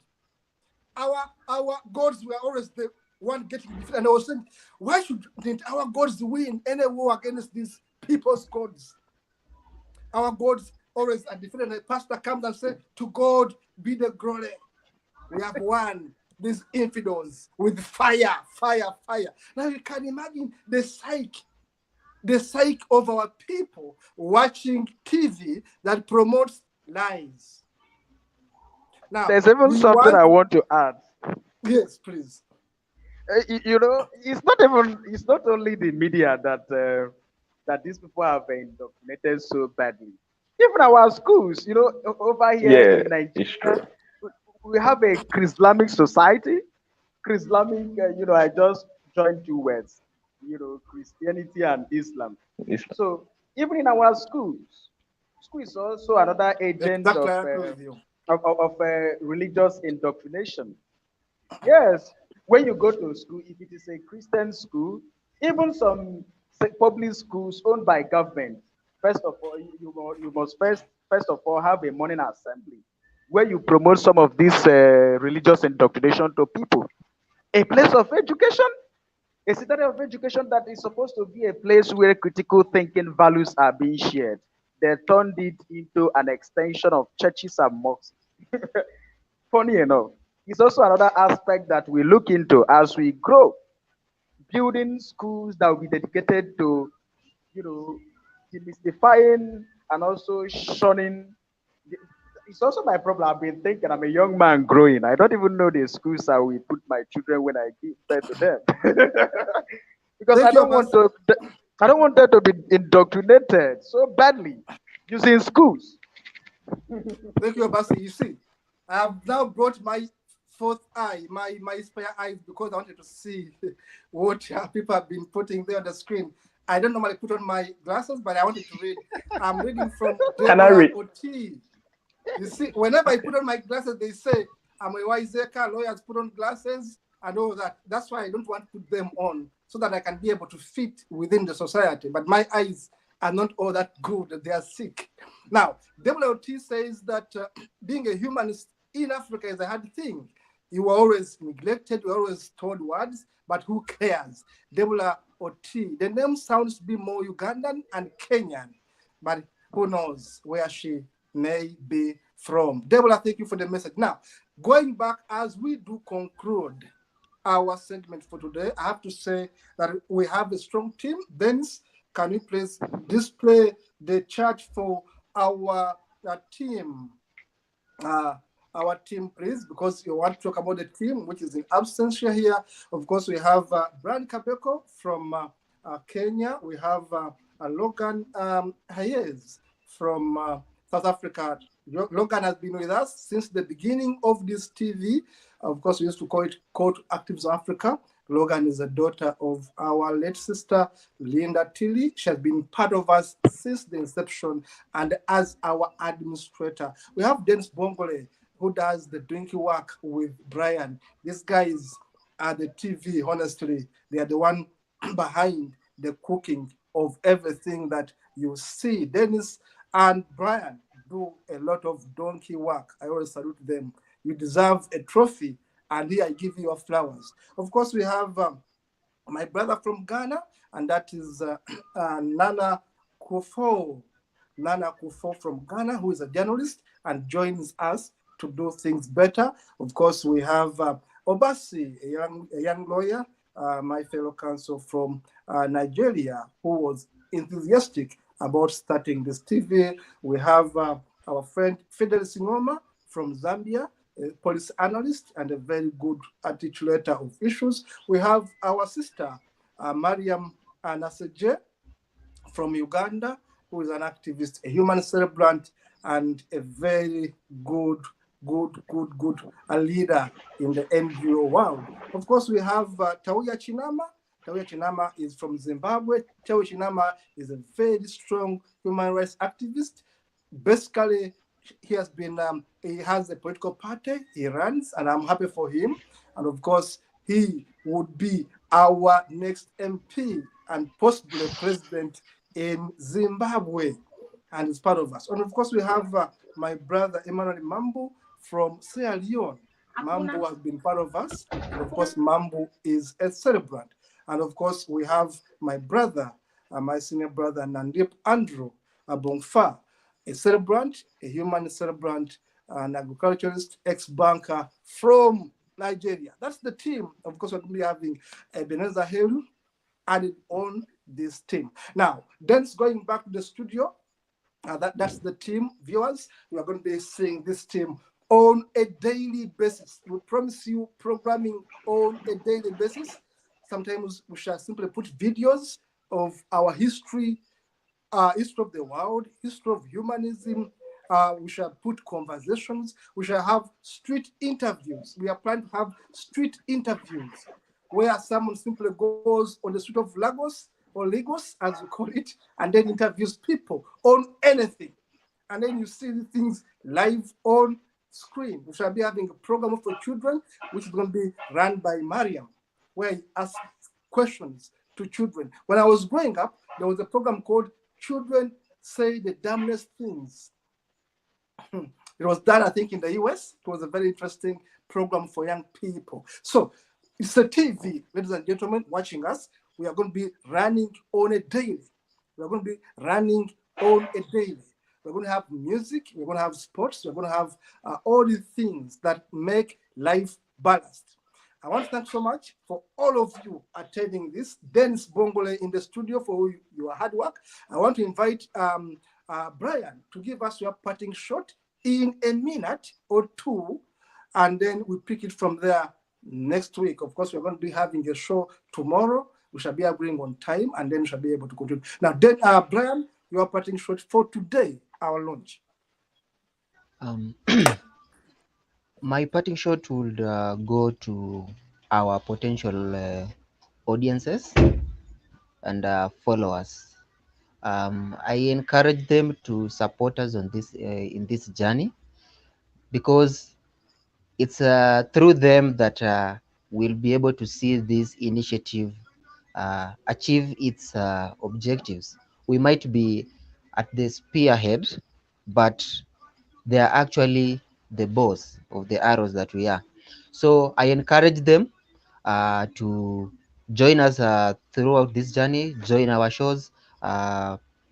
Our gods were always the one getting defeated. And I was saying, why shouldn't our gods win any war against these people's gods? Our gods always are defeated. And the pastor comes and says, to God be the glory. We have won these infidels with fire. Now you can imagine the psyche of our people watching TV that promotes lies. Now, there's even something I want to add. Yes, please. You know, it's not only the media that these people have been indoctrinated so badly. Even our schools, you know, over here in Nigeria, we have a Islamic society. Islamic, you know, I just joined 2 words, you know, Christianity and Islam. So even in our schools, school is also another agent of religious indoctrination. Yes, when you go to school, if it is a Christian school, even some public schools owned by government, first of all, you must first of all have a morning assembly where you promote some of this religious indoctrination to people. A place of education, a citadel of education that is supposed to be a place where critical thinking values are being shared. They turned it into an extension of churches and mosques. Funny enough, it's also another aspect that we look into as we grow. Building schools that will be dedicated to, you know, demystifying and also shunning. It's also my problem. I've been thinking, I'm a young man growing. I don't even know the schools I will put my children when I give birth to them. Because I don't want them to be indoctrinated so badly using schools. Thank you, Abasi. You see, I have now brought my 4th eye, my spare eyes, because I wanted to see what people have been putting there on the screen. I don't normally put on my glasses, but I wanted to read. I'm reading from Deborah Oti. You see, whenever I put on my glasses, they say, I'm a Waizeka, lawyers put on glasses and all that. That's why I don't want to put them on, so that I can be able to fit within the society. But my eyes are not all that good. They are sick. Now, WLT says that being a humanist in Africa is a hard thing. You are always neglected, you are always told words, but who cares? WLT, the name sounds to be more Ugandan and Kenyan, but who knows where she may be from. Deborah, thank you for the message. Now, going back as we do conclude our segment for today, I have to say that we have a strong team. Dennis, can you please display the chart for our team? Our team, please, because you want to talk about the team, which is in absentia here. Of course, we have Brian Kabeko from Kenya. We have Logan Hayes from South Africa. Logan has been with us since the beginning of this TV. Of course, we used to call it Call to Actives Africa. Logan is a daughter of our late sister, Linda Tilly. She has been part of us since the inception and as our administrator. We have Dennis Bongole, who does the drinking work with Brian. These guys are the TV, honestly. They are the one behind the cooking of everything that you see. Dennis and Brian do a lot of donkey work. I always salute them. You deserve a trophy, and here I give you your flowers. Of course, we have my brother from Ghana, and that is Nana Kufo. Nana Kufo from Ghana, who is a journalist and joins us to do things better. Of course, we have Obasi, a young lawyer, my fellow counsel from Nigeria, who was enthusiastic about starting this TV. We have our friend Fidel Singoma from Zambia, a police analyst and a very good articulator of issues. We have our sister, Mariam Naseje from Uganda, who is an activist, a human celebrant, and a very good leader in the NGO world. Of course, we have Tauya Chinama. Tauya Chinama is from Zimbabwe. Tauya Chinama is a very strong human rights activist. Basically, he has been, he has a political party he runs, and I'm happy for him. And of course, he would be our next MP and possibly president in Zimbabwe, and is part of us. And of course, we have my brother Emmanuel Mambu from Sierra Leone. Mambu has been part of us, and of course, Mambu is a celebrant. And of course, we have my brother, my senior brother Nandip Andrew Abongfa, a celebrant, a human celebrant, an agriculturalist, ex-banker from Nigeria. That's the team. Of course, we're going to be having Ebenezer Helu added on this team. Now, Den's going back to the studio. That's the team. Viewers, we are going to be seeing this team on a daily basis. We promise you programming on a daily basis. Sometimes we shall simply put videos of our history, history of the world, history of humanism. We shall put conversations. We shall have street interviews. We are planning to have street interviews where someone simply goes on the street of Lagos or Lagos, as we call it, and then interviews people on anything. And then you see the things live on screen. We shall be having a program for children, which is going to be run by Mariam, where he asks questions to children. When I was growing up, there was a program called Children Say the Dumbest Things. It was done, I think, in the US. It was a very interesting program for young people. So it's a TV, ladies and gentlemen, watching us. We are going to be running on a daily. We're going to be running on a daily. We're going to have music. We're going to have sports. We're going to have all the things that make life balanced. I want to thank so much for all of you attending this. Dennis Bongole in the studio for your hard work. I want to invite Brian to give us your parting shot in a minute or two, and then we pick it from there next week. Of course, we're going to be having a show tomorrow. We shall be agreeing on time, and then we shall be able to continue. Now, then, Brian, your parting shot for today, our launch. My parting shot would go to our potential audiences and followers. I encourage them to support us on this in this journey, because it's through them that we'll be able to see this initiative achieve its objectives we might be at the spearhead, but they are actually the boss of the arrows that we are. So I encourage them to join us throughout this journey, join our shows,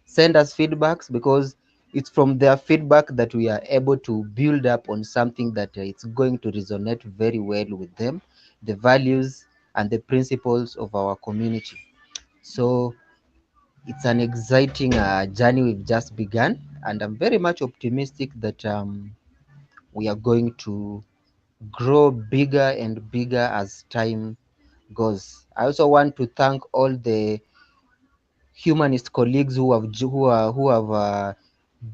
send us feedbacks, because it's from their feedback that we are able to build up on something that it's going to resonate very well with them, the values and the principles of our community. So it's an exciting journey we've just begun, and I'm very much optimistic that we are going to grow bigger and bigger as time goes. I also want to thank all the humanist colleagues who have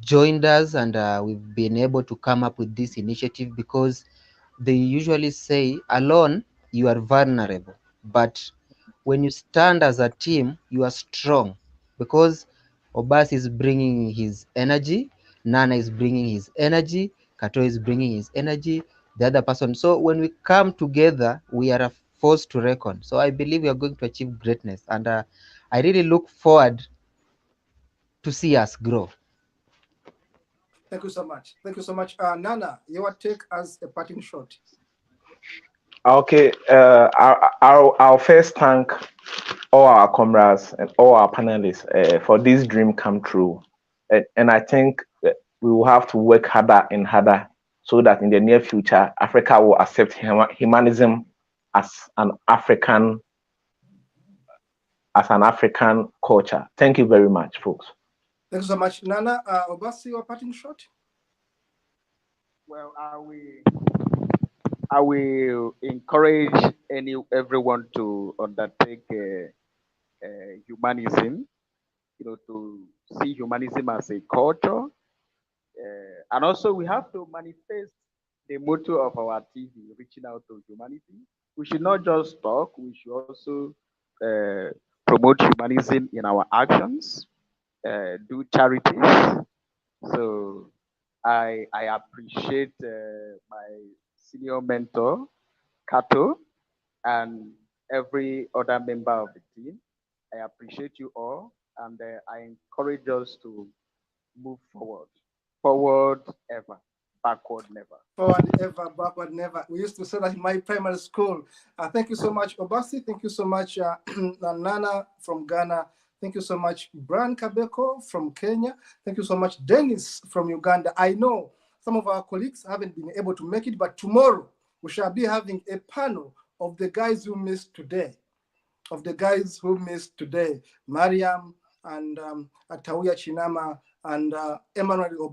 joined us, and we've been able to come up with this initiative, because they usually say alone you are vulnerable, but when you stand as a team you are strong, because Obas is bringing his energy, Nana is bringing his energy, Kato is bringing his energy, the other person. So when we come together, we are a force to reckon. So I believe we are going to achieve greatness, and I really look forward to see us grow. Thank you so much. Thank you so much. Nana, your take as a parting shot. Okay, I'll first thank all our comrades and all our panelists for this dream come true. And I think we will have to work harder and harder so that in the near future, Africa will accept humanism as an African culture. Thank you very much, folks. Thank you so much. Nana, Obasi, your parting shot? Well, I will encourage everyone to undertake humanism, to see humanism as a culture. And also we have to manifest the motto of our TV, reaching out to humanity. We should not just talk, we should also promote humanism in our actions, do charities. So I appreciate my senior mentor, Kato, and every other member of the team. I appreciate you all, and I encourage us to move forward. Forward ever, backward never. Forward ever, backward never. We used to say that in my primary school. Thank you so much, Obasi. Thank you so much, Nana from Ghana. Thank you so much, Brian Kabeko from Kenya. Thank you so much, Dennis from Uganda. I know some of our colleagues haven't been able to make it, but tomorrow we shall be having a panel of the guys who missed today. Mariam and Atawia Chinama and Emmanuel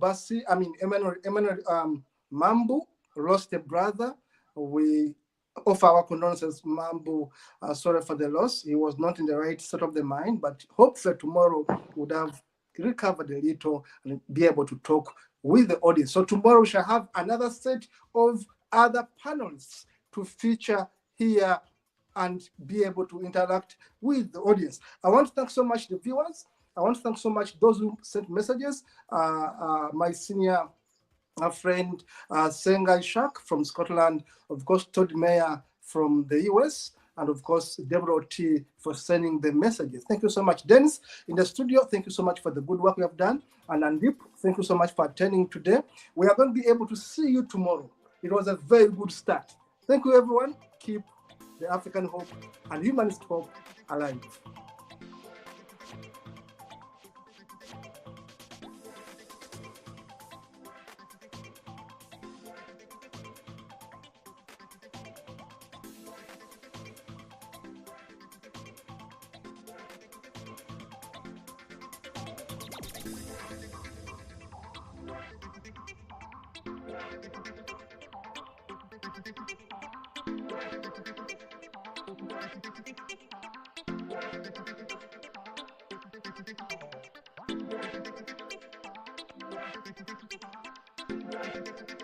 Mambu lost a brother. We offer our condolences, Mambu. Sorry for the loss. He was not in the right state of the mind, but hopefully tomorrow would have recovered a little and be able to talk with the audience. So tomorrow we shall have another set of other panelists to feature here and be able to interact with the audience. I want to thank so much the viewers. I want to thank so much those who sent messages. My senior friend Sengai Shak from Scotland, of course Todd Mayer from the US, and of course Deborah T for sending the messages. Thank you so much. Dennis in the studio, thank you so much for the good work we have done. And Andip, thank you so much for attending today. We are going to be able to see you tomorrow. It was a very good start. Thank you everyone. Keep the African hope and humanist hope alive. Thank you.